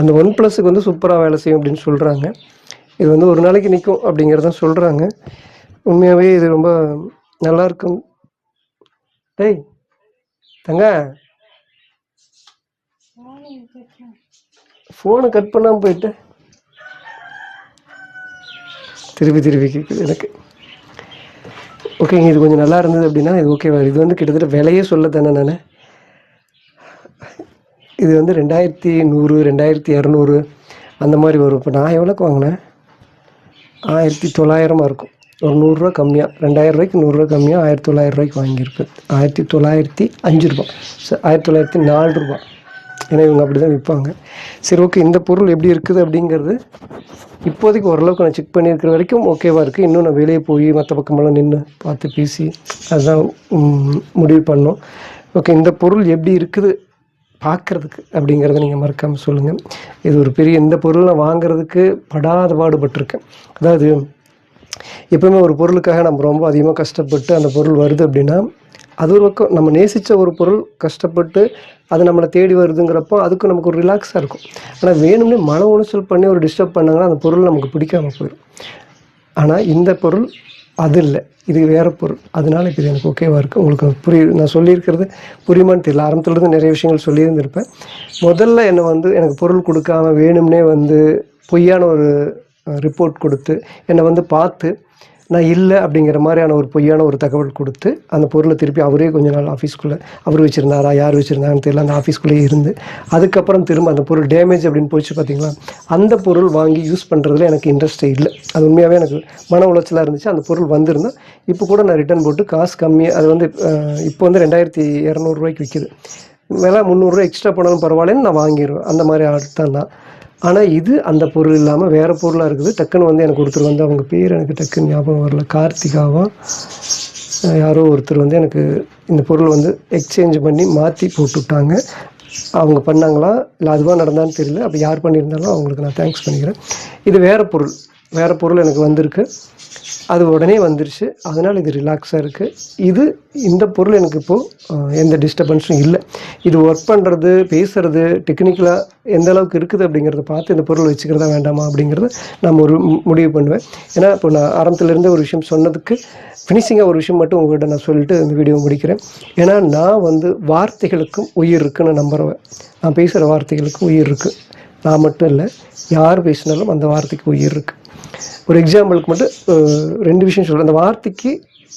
அந்த OnePlusக்கு வந்து சூப்பராக வேலை செய்யும் அப்படின்னு சொல்கிறாங்க. இது வந்து ஒரு நாளைக்கு நிற்கும் அப்படிங்கிறதான் சொல்கிறாங்க. உண்மையாகவே இது ரொம்ப நல்லாயிருக்கும். டேய் தங்க, ஃபோனை கட் பண்ணாமல் போயிட்டு திருப்பி கேட்குது எனக்கு. ஓகேங்க, இது கொஞ்சம் நல்லா இருந்தது அப்படின்னா இது ஓகேவா? இது வந்து கிட்டத்தட்ட விலையே சொல்ல தானே நான். இது வந்து 2100, 2200 அந்த மாதிரி வரும். இப்போ நான் எவ்வளோக்கு வாங்கினேன்? 1900 இருக்கும். ஒரு 100 ரூபா கம்மியாக, 2000 ரூபாய்க்கு 100 ரூபா கம்மியாக 1900 ரூபாய்க்கு வாங்கியிருப்பேன். 1905 ரூபா, 1904 ரூபா. ஏன்னா இவங்க அப்படி தான் விற்பாங்க. சரி, ஓகே, இந்த பொருள் எப்படி இருக்குது அப்படிங்கிறது இப்போதைக்கு ஓரளவுக்கு நான் செக் பண்ணியிருக்கிற வரைக்கும் ஓகேவாக இருக்குது. இன்னும் நான் வெளியே போய் மற்ற பக்கமெல்லாம் நின்று பார்த்து பேசி அதுதான் முடிவு பண்ணோம். ஓகே, இந்த பொருள் எப்படி இருக்குது பார்க்குறதுக்கு அப்படிங்கிறத நீங்கள் மறக்காமல் சொல்லுங்கள். இது ஒரு பெரிய, இந்த பொருளை வாங்கிறதுக்கு படாத பாடுபட்டிருக்கேன். அதாவது எப்பவுமே ஒரு பொருளுக்காக நம்ம ரொம்ப அதிகமாக கஷ்டப்பட்டு அந்த பொருள் வருது அப்படின்னா அது ஒரு பக்கம், நம்ம நேசித்த ஒரு பொருள் கஷ்டப்பட்டு அது நம்மளை தேடி வருதுங்கிறப்போ அதுக்கும் நமக்கு ஒரு ரிலாக்ஸாக இருக்கும். ஆனால் வேணும்னே மன உளைச்சல் பண்ணி ஒரு டிஸ்டர்ப் பண்ணாங்கன்னா அந்த பொருள் நமக்கு பிடிக்காமல் போயிடும். ஆனால் இந்த பொருள் அது இல்லை, இது வேறு பொருள். அதனால இப்போ இது எனக்கு ஓகேவாக இருக்குது. உங்களுக்கு நான் சொல்லியிருக்கிறது புரியுமான்னு தெரியல. ஆரம்பத்துலேருந்து நிறைய விஷயங்கள் சொல்லியிருந்திருப்பேன். முதல்ல என்னை வந்து எனக்கு பொருள் கொடுக்காம வேணும்னே வந்து பொய்யான ஒரு ரிப்போர்ட் கொடுத்து என்னை வந்து பார்த்து நான் இல்லை அப்படிங்கிற மாதிரியான ஒரு பொய்யான ஒரு தகவல் கொடுத்து அந்த பொருளை திருப்பி அவரே கொஞ்ச நாள் ஆஃபீஸ்க்குள்ளே அவர் வச்சுருந்தாரா யார் வச்சுருந்தாங்கன்னு தெரியல, அந்த ஆஃபீஸ்க்குள்ளேயே இருந்து அதுக்கப்புறம் திரும்ப அந்த பொருள் டேமேஜ் அப்படின்னு போச்சு பார்த்தீங்களா, அந்த பொருள் வாங்கி யூஸ் பண்ணுறதுல எனக்கு இன்ட்ரெஸ்ட்டே இல்லை. அது உண்மையாகவே எனக்கு மன உளைச்சலாக இருந்துச்சு. அந்த பொருள் வந்திருந்தால் இப்போ கூட நான் ரிட்டர்ன் போட்டு காசு கம்மியாக, அது வந்து இப்போ வந்து 2200 ரூபாய்க்கு விற்கிது. மேலே 300 ரூபா எக்ஸ்ட்ரா போனாலும் பரவாயில்லன்னு நான் வாங்கிடுவேன். அந்த மாதிரி ஆர்டர் தான் நான். ஆனால் இது அந்த பொருள் இல்லாமல் வேறு பொருளாக இருக்குது. டக்குன்னு வந்து எனக்கு ஒருத்தர் வந்து, அவங்க பேர் எனக்கு டக்குன்னு ஞாபகம் வரல, கார்த்திகாவா யாரோ ஒருத்தர் வந்து எனக்கு இந்த பொருள் வந்து எக்ஸ்சேஞ்ச் பண்ணி மாற்றி போட்டுவிட்டாங்க. அவங்க பண்ணாங்களா இல்லை அதுவாக நடந்தான்னு தெரியல. அப்படி யார் பண்ணியிருந்தாலும் அவங்களுக்கு நான் தேங்க்ஸ் பண்ணிக்கிறேன். இது வேறு பொருள் எனக்கு வந்திருக்கு. அது உடனே வந்துருச்சு. அதனால் இது ரிலாக்ஸாக இருக்குது. இந்த பொருள் எனக்கு இப்போது எந்த டிஸ்டர்பன்ஸும் இல்லை. இது ஒர்க் பண்ணுறது, பேசுகிறது, டெக்னிக்கலாக எந்த அளவுக்கு இருக்குது அப்படிங்கிறத பார்த்து இந்த பொருள் வச்சுக்கிறதா வேண்டாமா அப்படிங்கிறத நான் ஒரு முடிவு பண்ணுவேன். ஏன்னா இப்போ நான் ஆரம்பத்துலேருந்தே ஒரு விஷயம் சொன்னதுக்கு ஃபினிஷிங்காக ஒரு விஷயம் மட்டும் உங்கள்கிட்ட நான் சொல்லிட்டு இந்த வீடியோ முடிக்கிறேன். ஏன்னா நான் வந்து வார்த்தைகளுக்கும் உயிர் இருக்குன்னு நம்புறேன். நான் பேசுகிற வார்த்தைகளுக்கும் உயிர் இருக்குது. நான் மட்டும் இல்லை, யார் பேசினாலும் அந்த வார்த்தைக்கு உயிர் இருக்குது. ஒரு எக்ஸாம்பிளுக்கு மட்டும் 2 விஷயம் சொல்கிறேன். அந்த வார்த்தைக்கு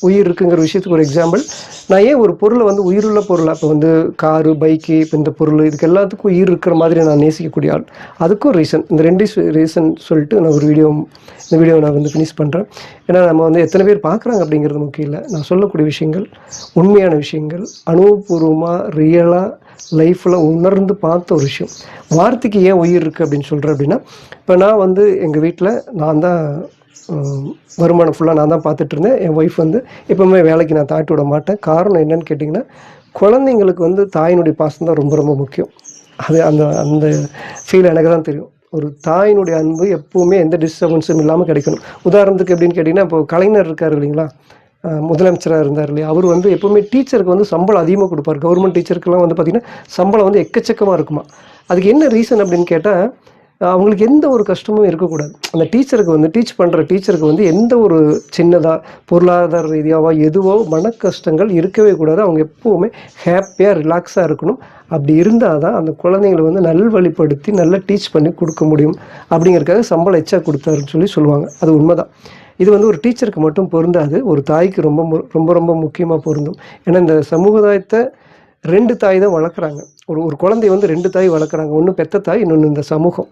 உயிர் இருக்குங்கிற விஷயத்துக்கு ஒரு எக்ஸாம்பிள். நான் ஏன் ஒரு பொருளை வந்து உயிருள்ள பொருளாக, இப்போ வந்து காரு, பைக்கு, இப்போ இந்த பொருள், இதுக்கு எல்லாத்துக்கும் உயிர் இருக்கிற மாதிரி நான் நேசிக்கக்கூடிய ஆள். அதுக்கும் ரீசன், இந்த 2 ரீசன் சொல்லிட்டு நான் இந்த வீடியோவை நான் வந்து ஃபினிஷ் பண்ணுறேன். ஏன்னா நம்ம வந்து எத்தனை பேர் பார்க்குறாங்க அப்படிங்கிறது முக்கியம் இல்லை. நான் சொல்லக்கூடிய விஷயங்கள் உண்மையான விஷயங்கள், அனுபவபூர்வமாக ரியலாக லைஃப்பில் உணர்ந்து பார்த்த ஒரு விஷயம். வார்த்தைக்கு ஏன் உயிர் இருக்குது அப்படின்னு சொல்கிறேன் அப்படின்னா, இப்போ நான் வந்து எங்கள் வீட்டில் நான் தான் வருமானம் ஃபுல்லாக நான் தான் பார்த்துட்டு இருந்தேன். என் ஒய்ஃப் வந்து எப்போவுமே வேலைக்கு நான் தாட்டி விட மாட்டேன். காரணம் என்னன்னு கேட்டிங்கன்னா, குழந்தைங்களுக்கு வந்து தாயினுடைய பாசம் தான் ரொம்ப ரொம்ப முக்கியம். அது அந்த அந்த ஃபீல் எனக்கு தான் தெரியும். ஒரு தாயினுடைய அன்பு எப்போவுமே எந்த டிஸ்டர்பன்ஸும் இல்லாமல் கிடைக்கணும். உதாரணத்துக்கு எப்படின்னு கேட்டிங்கன்னா, இப்போ கலைஞர் இருக்கார் இல்லைங்களா, முதலமைச்சராக இருந்தார் இல்லையா, அவர் வந்து எப்போவுமே டீச்சருக்கு வந்து சம்பளம் அதிகமாக கொடுப்பார். கவர்மெண்ட் டீச்சருக்கெல்லாம் வந்து பார்த்திங்கன்னா சம்பளம் வந்து எக்கச்சக்கமாக இருக்குமா. அதுக்கு என்ன ரீசன் அப்படின்னு கேட்டால், அவங்களுக்கு எந்த ஒரு கஷ்டமும் இருக்கக்கூடாது. அந்த டீச்சருக்கு வந்து பண்ணுற டீச்சருக்கு வந்து எந்த ஒரு சின்னதாக பொருளாதார ரீதியாவோ எதுவோ மன கஷ்டங்கள் இருக்கவே கூடாது. அவங்க எப்போவுமே ஹாப்பியாக ரிலாக்ஸாக இருக்கணும். அப்படி இருந்தால் தான் அந்த குழந்தைங்களை வந்து நல்வழிப்படுத்தி நல்லா டீச் பண்ணி கொடுக்க முடியும். அப்படிங்கிறதுக்காக சம்பளம் எச்சா கொடுத்தாருன்னு சொல்லுவாங்க. அது உண்மைதான். இது வந்து ஒரு டீச்சருக்கு மட்டும் பொருந்தாது, ஒரு தாய்க்கு ரொம்ப ரொம்ப ரொம்ப முக்கியமாக பொருந்தும். ஏன்னா இந்த சமுதாயத்தை 2 தாய் தான் வளர்க்குறாங்க. ஒரு குழந்தைய வந்து 2 தாய் வளர்க்குறாங்க. ஒன்று பெத்த தாய், இன்னொன்று இந்த சமூகம்.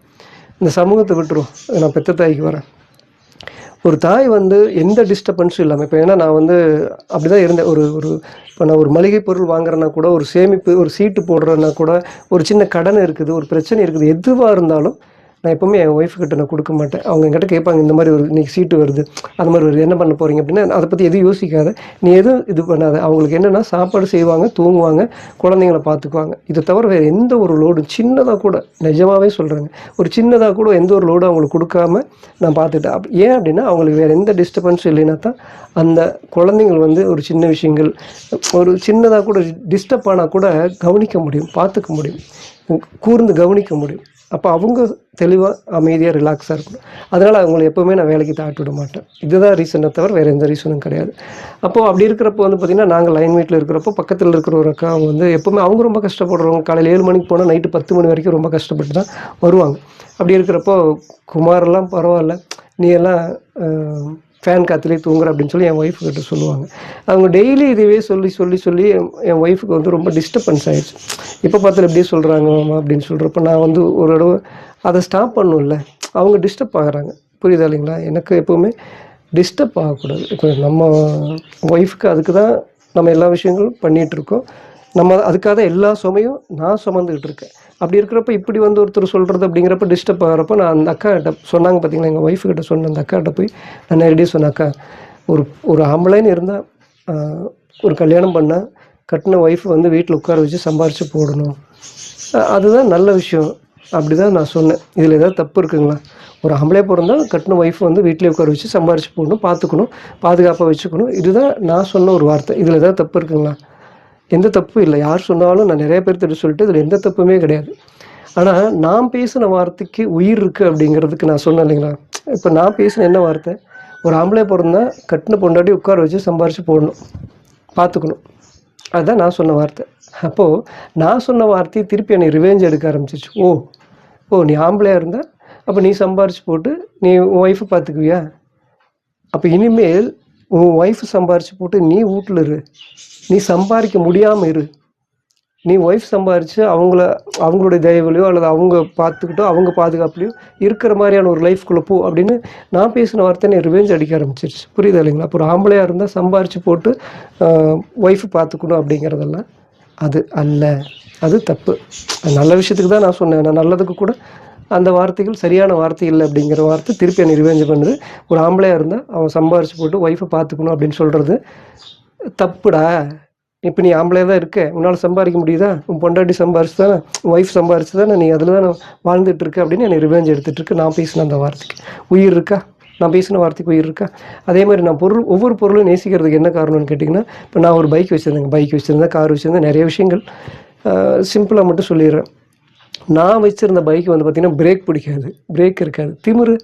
இந்த சமூகத்தை விட்டுரும், நான் பெத்த தாய்க்கு வரேன். ஒரு தாய் வந்து எந்த டிஸ்டர்பன்ஸும் இல்லாமல், இப்போ ஏன்னா நான் வந்து அப்படி தான் இருந்தேன். இப்போ நான் ஒரு மளிகை பொருள் வாங்குறேன்னா கூட, ஒரு சேமிப்பு, ஒரு சீட்டு போடுறேன்னா கூட, ஒரு சின்ன கடன் இருக்குது, ஒரு பிரச்சனை இருக்குது, எதுவாக இருந்தாலும் நான் எப்போவுமே என் ஒய்ஃப் கிட்ட நான் கொடுக்க மாட்டேன். அவங்க என்கிட்ட கேட்பாங்க, இந்த மாதிரி ஒரு இன்றைக்கி சீட்டு வருது, அந்த மாதிரி வருது, என்ன பண்ண போகிறீங்க அப்படின்னா, அதை பற்றி எதுவும் யோசிக்காத, நீ எதுவும் இது பண்ணாத. அவங்களுக்கு என்னென்னா சாப்பாடு செய்வாங்க, தூங்குவாங்க, குழந்தைங்கள பார்த்துக்குவாங்க. இதை தவிர வேறு எந்த ஒரு லோடும் சின்னதாக கூட, நிஜமாகவே சொல்கிறேங்க, ஒரு சின்னதாக கூட எந்த ஒரு லோடும் அவங்களுக்கு கொடுக்காம நான் பார்த்துட்டேன். ஏன் அப்படின்னா, அவங்களுக்கு வேறு எந்த டிஸ்டர்பன்ஸும் இல்லைன்னா தான் அந்த குழந்தைங்கள் வந்து ஒரு சின்ன விஷயங்கள், ஒரு சின்னதாக கூட டிஸ்டர்ப் ஆனால் கூட கவனிக்க முடியும், பார்த்துக்க முடியும், கூர்ந்து கவனிக்க முடியும். அப்போ அவங்க தெளிவாக அமைதியாக ரிலாக்ஸாக இருக்கணும். அதனால் அவங்களை எப்போவுமே நான் வேலைக்கு தாட்டி விட மாட்டேன். இதுதான் ரீசனை தவிர வேறு எந்த ரீசனும் கிடையாது. அப்போது அப்படி இருக்கிறப்போ வந்து பார்த்திங்கன்னா, நாங்கள் லைன் வீட்டில் இருக்கிறப்போ பக்கத்தில் இருக்கிற ஒரு அக்கா, அவங்க வந்து எப்போவுமே அவங்க ரொம்ப கஷ்டப்படுறவங்க. காலையில் 7 மணிக்கு போனால் நைட்டு 10 மணி வரைக்கும் ரொம்ப கஷ்டப்பட்டு தான் வருவாங்க. அப்படி இருக்கிறப்போ, குமாரெல்லாம் பரவாயில்ல, நீ எல்லாம் ஃபேன் காற்றுலேயே தூங்குற அப்படின்னு சொல்லி என் ஒய்ஃபு கிட்ட சொல்லுவாங்க. அவங்க டெய்லி இதுவே சொல்லி என் ஒய்ஃபுக்கு வந்து ரொம்ப டிஸ்டர்பன்ஸ் ஆகிடுச்சு. இப்போ பார்த்தாலும் எப்படியே சொல்கிறாங்க மாமா அப்படின்னு சொல்கிறப்ப, நான் வந்து ஒரு தடவை அதை ஸ்டாப் பண்ணணும்ல. அவங்க டிஸ்டர்ப் ஆகுறாங்க, புரியுதா இல்லைங்களா? எனக்கு எப்போவுமே டிஸ்டர்ப் ஆகக்கூடாது. இப்போ நம்ம ஒய்ஃபுக்கு அதுக்கு தான் நம்ம எல்லா விஷயங்களும் பண்ணிகிட்ருக்கோம். நம்ம அதுக்காக எல்லா சுமையும் நான் சுமந்துக்கிட்டு இருக்கேன். அப்படி இருக்கிறப்ப இப்படி வந்து ஒருத்தர் சொல்கிறது அப்படிங்கிறப்ப டிஸ்டர்ப் ஆகிறப்ப, நான் அந்த அக்காட்ட சொன்னாங்க பார்த்தீங்களா, எங்கள் ஒய்ஃபுக்கிட்ட சொன்ன அந்த அக்காட்ட போய் நான் நேரடியாக சொன்னேன், அக்கா, ஒரு ஆம்பளைன்னு இருந்தால், ஒரு கல்யாணம் பண்ணால் கட்டின ஒய்ஃபு வந்து வீட்டில் உட்கார வச்சு சம்பாரித்து போடணும், அதுதான் நல்ல விஷயம். அப்படி தான் நான் சொன்னேன். இதில் ஏதாவது தப்பு இருக்குங்களா? ஒரு ஆம்பளையாக பிறந்தால் கட்டின ஒய்ஃபு வந்து வீட்டிலே உட்கார வச்சு சம்பாரித்து போடணும், பார்த்துக்கணும், பாதுகாப்பாக வச்சுக்கணும். இதுதான் நான் சொன்ன ஒரு வார்த்தை. இதில் ஏதாவது தப்பு இருக்குங்களா? எந்த தப்பும் இல்லை. யார் சொன்னாலும் நான் நிறைய பேர்த்திட்ட சொல்லிட்டு இதில் எந்த தப்புமே கிடையாது. ஆனால் நான் பேசின வார்த்தைக்கு உயிர் இருக்குது அப்படிங்கிறதுக்கு நான் சொன்னேன் இல்லைங்களா? இப்போ நான் பேசின என்ன வார்த்தை? ஒரு ஆம்பளை பிறந்தால் கட்டின பொண்டாட்டி உட்கார வச்சு சம்பாரித்து போடணும், பார்த்துக்கணும். அதுதான் நான் சொன்ன வார்த்தை. அப்போது நான் சொன்ன வார்த்தையை திருப்பி என்னை ரிவெஞ்ச் எடுக்க ஆரம்பிச்சிச்சு. நீ ஆம்பளையாக இருந்தால் அப்போ நீ சம்பாரித்து போட்டு நீ உன் ஒய்ஃபை பார்த்துக்குவியா? அப்போ இனிமேல் உன் ஒய்ஃபு சம்பாரித்து போட்டு நீ வீட்டில் இரு, நீ சம்பாதிக்க முடியாமல் இரு, நீ ஒய்ஃப் சம்பாரித்து அவங்களுடைய தயவுலையோ அல்லது அவங்க பார்த்துக்கிட்டோ அவங்க பாதுகாப்புலையோ இருக்கிற மாதிரியான ஒரு லைஃப்குள்ளே போ அப்படின்னு நான் பேசின வார்த்தை என்னை ரிவெஞ்ச் அடிக்க ஆரம்பிச்சிருச்சு. புரியுது இல்லைங்களா? அப்போ ஒரு ஆம்பளையாக இருந்தால் சம்பாரித்து போட்டு ஒய்ஃபு பார்த்துக்கணும் அப்படிங்கிறதெல்லாம் அது அல்ல, அது தப்பு. நல்ல விஷயத்துக்கு தான் நான் சொன்னேன். நான் நல்லதுக்கு கூட அந்த வார்த்தைகள் சரியான வார்த்தை இல்லை அப்படிங்கிற வார்த்தை திருப்பி என்னை ரிவெஞ்ச் பண்ணுது. ஒரு ஆம்பளையாக இருந்தால் அவன் சம்பாரித்து போட்டு ஒய்ஃபை பார்த்துக்கணும் அப்படின்னு சொல்கிறது தப்புடா. இப்போ நீ ஆம்பளையாக தான் இருக்க, உன்னால் சம்பாதிக்க முடியுதா? உன் பொண்டாட்டி சம்பாரிச்சு தானே, ஒய்ஃப் சம்பாரிச்சு தானே, நீ அதில் தான் வாழ்ந்துட்டு இருக்க அப்படின்னு என்னை ரிவெஞ்ச் எடுத்துகிட்டு இருக்கு. நான் பேசின அந்த வார்த்தைக்கு உயிர் இருக்கா? நான் பேசின வார்த்தைக்கு உயிர் இருக்கா? அதே மாதிரி நான் ஒவ்வொரு பொருளும் நேசிக்கிறதுக்கு என்ன காரணம்னு கேட்டிங்கன்னா, இப்போ நான் ஒரு பைக் வச்சுருந்தேன், கார் வச்சுருந்தேன், நிறைய விஷயங்கள். சிம்பிளாக மட்டும் சொல்லிடுறேன். நான் வச்சுருந்த பைக்கு வந்து பார்த்திங்கன்னா பிரேக் பிடிக்காது, பிரேக் இருக்காது, திமிரு,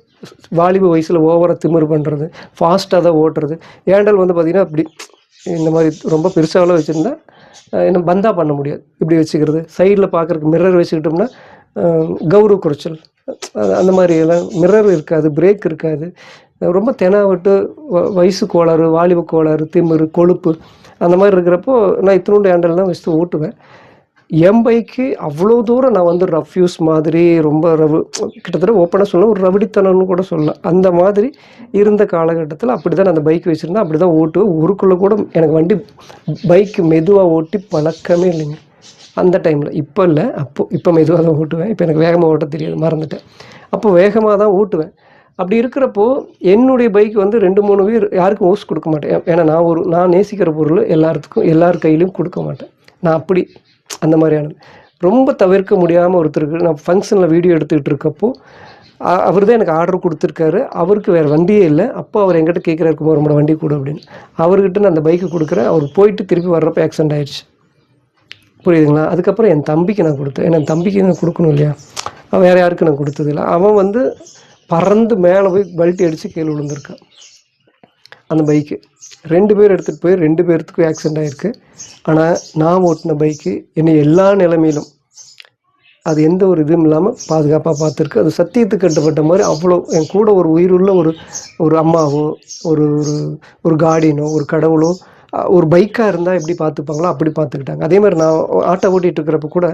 வாலிப வயசில் ஓவராக திமிரு பண்ணுறது, ஃபாஸ்ட்டாக தான் ஓட்டுறது. ஏண்டல் வந்து பார்த்திங்கன்னா அப்படி இந்த மாதிரி ரொம்ப பெருசாகலாம் வச்சுருந்தா என்ன பந்தா பண்ண முடியாது, இப்படி வச்சுக்கிறது. சைடில் பார்க்குறதுக்கு மிரர் வச்சுக்கிட்டோம்னா கௌரவ குறைச்சல், அந்த மாதிரி எல்லாம் மிரர் இருக்காது, பிரேக் இருக்காது. ரொம்ப தெனாவட்டு வயசு கோளாறு, வாலிப கோளாறு, திமிரு, கொழுப்பு அந்த மாதிரி இருக்கிறப்போ நான் இத்தினோண்டு ஹேண்டல் தான் வச்சு ஓட்டுவேன். என் பைக்கு அவ்வளோ தூரம் நான் வந்து ரஃப் யூஸ் மாதிரி ரொம்ப கிட்டத்தட்ட ஓப்பனாக சொல்லலாம், ஒரு ரவுடித்தனம்னு கூட சொல்லலாம். அந்த மாதிரி இருந்த காலகட்டத்தில் அப்படி தான் நான் அந்த பைக் வச்சுருந்தேன், அப்படி தான் ஓட்டுவேன். ஊருக்குள்ளே கூட எனக்கு பைக்கு மெதுவாக ஓட்டி பழக்கமே இல்லைங்க. அந்த டைமில். இப்போ இல்லை, இப்போ மெதுவாக தான் ஓட்டுவேன். இப்போ எனக்கு வேகமாக ஓட்ட தெரியாது, மறந்துட்டேன். அப்போ வேகமாக தான் ஓட்டுவேன். அப்படி இருக்கிறப்போ என்னுடைய பைக் வந்து 2-3 பேர் யாருக்கும் ஓஸ் கொடுக்க மாட்டேன். ஏன்னா நான் நேசிக்கிற பொருள் எல்லார் கையிலையும் கொடுக்க மாட்டேன். நான் அப்படி அந்த மாதிரியானது. ரொம்ப தவிர்க்க முடியாமல் ஒருத்தருக்கு நான் ஃபங்க்ஷனில் வீடியோ எடுத்துக்கிட்டு இருக்கப்போ அவர் தான் எனக்கு ஆர்டர் கொடுத்துருக்காரு. அவருக்கு வேறு வண்டியே இல்லை. அப்போ அவர் என்கிட்ட கேட்குறாரு, குமார் நம்மளோட வண்டி கொடு அப்படின்னு. அவர்கிட்ட நான் அந்த பைக்கு கொடுக்குறேன். அவர் போயிட்டு திருப்பி வர்றப்போ ஆக்சிடென்ட் ஆயிடுச்சு. புரியுதுங்களா? அதுக்கப்புறம் என் தம்பிக்கு நான் கொடுத்தேன். ஏன்னா என் தம்பிக்கு நான் கொடுக்கணும் இல்லையா? அவன் வேறு யாருக்கு நான் கொடுத்ததில்லை. அவன் வந்து பறந்து மேலே போய் பல்ட்டி அடித்து கீழே விழுந்திருக்கான் அந்த பைக்கு. 2 பேர் எடுத்துகிட்டு போய் 2 பேர்த்துக்கும் ஆக்சிடென்ட் ஆகிருக்கு. ஆனால் நான் ஓட்டின பைக்கு என்னை எல்லா நிலைமையிலும் அது எந்த ஒரு இதுவும் இல்லாமல் பாதுகாப்பாக பார்த்துருக்கு. அது சத்தியத்துக்கு கட்டுப்பட்ட மாதிரி அவ்வளோ என் கூட ஒரு உயிருள்ள ஒரு அம்மாவோ ஒரு கார்டியனோ ஒரு கடவுளோ ஒரு பைக்காக இருந்தால் எப்படி பார்த்துப்பாங்களோ அப்படி பார்த்துக்கிட்டாங்க. அதே மாதிரி நான் ஆட்டோ ஓட்டிகிட்டு இருக்கிறப்ப கூட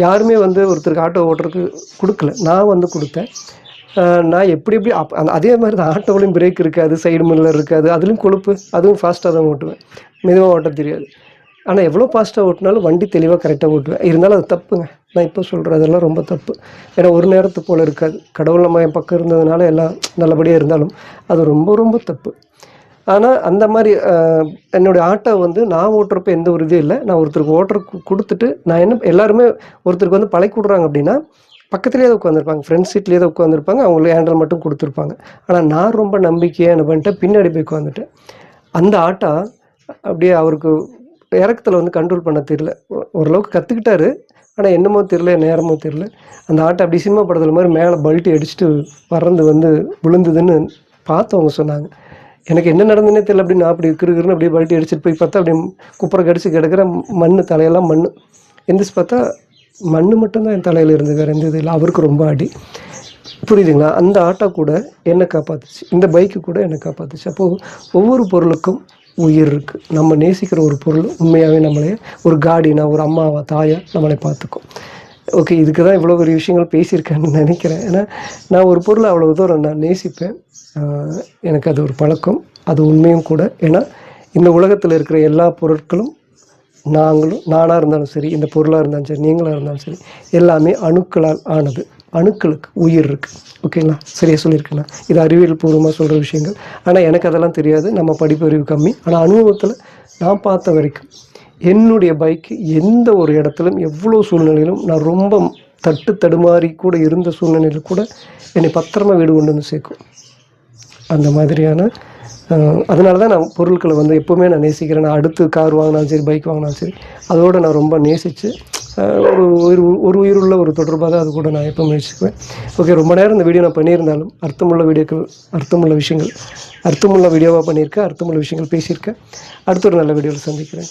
யாருமே வந்து ஒருத்தருக்கு ஆட்டோ ஓட்டுறதுக்கு கொடுக்கல, நான் வந்து கொடுத்தேன். நான் எப்படி அதே மாதிரி தான் ஆட்டோவிலையும் பிரேக் இருக்காது, சைடு மில்லர் இருக்காது, அதுலேயும் கொழுப்பு, அதுவும் ஃபாஸ்ட்டாக தான் ஓட்டுவேன். மெதுவாக ஓட்ட தெரியாது. ஆனால் எவ்வளோ ஃபாஸ்ட்டாக ஓட்டினாலும் வண்டி தெளிவாக கரெக்டாக ஓட்டுவேன். இருந்தாலும் அது தப்புங்க. நான் இப்போ சொல்கிறேன், அதெல்லாம் ரொம்ப தப்பு. ஏன்னா ஒரு நேரத்து போல் இருக்காது. கடவுள் நம்ம என் பக்கம் இருந்ததுனால எல்லாம் நல்லபடியாக இருந்தாலும் அது ரொம்ப ரொம்ப தப்பு. ஆனால் அந்த மாதிரி என்னுடைய ஆட்டோ வந்து நான் ஓட்டுறப்ப எந்த ஒரு இதுவும் இல்லை. நான் ஒருத்தருக்கு ஓட்டுறக்கு கொடுத்துட்டு நான் எல்லாருமே ஒருத்தருக்கு வந்து பழக்கி விட்றாங்க அப்படின்னா பக்கத்துலேயே தான் உட்காந்துருப்பாங்க, ஃப்ரெண்ட் சீட்லேயே தான் உட்காந்துருப்பாங்க, அவங்களுக்கு ஹேண்டில் மட்டும் கொடுத்துருப்பாங்க. ஆனால் நான் ரொம்ப நம்பிக்கையாக என்ன பண்ணிட்டேன், பின்னாடி போய் உட்காந்துட்டேன். அந்த ஆட்டோ அப்படியே அவருக்கு இறக்கத்தில் வந்து கண்ட்ரோல் பண்ண தெரியல. ஓரளவுக்கு கற்றுக்கிட்டாரு, ஆனால் என்னமோ தெரியல, நேரமோ தெரியல. அந்த ஆட்டோ அப்படி சினிமா படத்தில் மாதிரி மேலே பல்ட்டி அடிச்சுட்டு பறந்து வந்து விழுந்ததுன்னு பார்த்தவங்க சொன்னாங்க. எனக்கு என்ன நடந்துன்னே தெரியல. அப்படி நான் அப்படி இருக்குன்னு அப்படியே பல்ட்டி அடிச்சுட்டு போய் பார்த்தா அப்படியே குப்புற கடிச்சு கிடக்கிற மண், தலையெல்லாம் மண். எந்திரிச்சு பார்த்தா மண் மட்டும்தான் என் தலையில் இருந்து, வேறு எந்த இது இல்லை. அவருக்கு ரொம்ப அடி. புரியுதுங்களா? அந்த ஆட்டோ கூட என்னை காப்பாற்றுச்சு, இந்த பைக்கு கூட என்னை காப்பாற்றுச்சு. அப்போது ஒவ்வொரு பொருளுக்கும் உயிர் இருக்குது. நம்ம நேசிக்கிற ஒரு பொருள் உண்மையாகவே நம்மளே ஒரு கார்டியனா, ஒரு அம்மாவா, தாயா நம்மளை பார்த்துக்கும். ஓகே, இதுக்கு தான் இவ்வளோ பெரிய விஷயங்கள் பேசியிருக்கேன்னு நினைக்கிறேன். ஏன்னா நான் ஒரு பொருளை அவ்வளோ தூரம் நான் நேசிப்பேன். எனக்கு அது ஒரு பழக்கம், அது உண்மையும் கூட. ஏன்னா இந்த உலகத்தில் இருக்கிற எல்லா பொருட்களும் நானாக இருந்தாலும் சரி, இந்த பொருளாக இருந்தாலும் சரி, நீங்களாக இருந்தாலும் சரி, எல்லாமே அணுக்களால் ஆனது. அணுக்களுக்கு உயிர் இருக்குது. ஓகேங்களா? சரியாக சொல்லியிருக்கேண்ணா? இது அறிவியல் பூர்வமாக சொல்கிற விஷயங்கள். ஆனால் எனக்கு அதெல்லாம் தெரியாது, நம்ம படிப்பறிவு கம்மி. ஆனால் அனுபவத்தில் நான் பார்த்த வரைக்கும் என்னுடைய பைக்கு எந்த ஒரு இடத்துலையும் எவ்வளோ சூழ்நிலையிலும் நான் ரொம்ப தடுமாறி கூட இருந்த சூழ்நிலையில் கூட என்னை பத்திரமா வீடு கொண்டு வந்து சேர்க்கும். அந்த மாதிரியான அதனால தான் நான் பொருட்களை வந்து எப்போவுமே நான் நேசிக்கிறேன். நான் அடுத்து கார் வாங்கினாலும் சரி, பைக் வாங்கினாலும் சரி, அதோடு நான் ரொம்ப நேசித்து ஒரு உயிருள்ள ஒரு தொடர்பாக தான் அது கூட நான் எப்போ முயற்சிக்குவேன். ஓகே, ரொம்ப நேரம் இந்த வீடியோ நான் பண்ணியிருந்தாலும் அர்த்தமுள்ள வீடியோவாக பண்ணியிருக்கேன், அர்த்தமுள்ள விஷயங்கள் பேசியிருக்கேன். அடுத்த ஒரு நல்ல வீடியோவில் சந்திக்கிறேன்.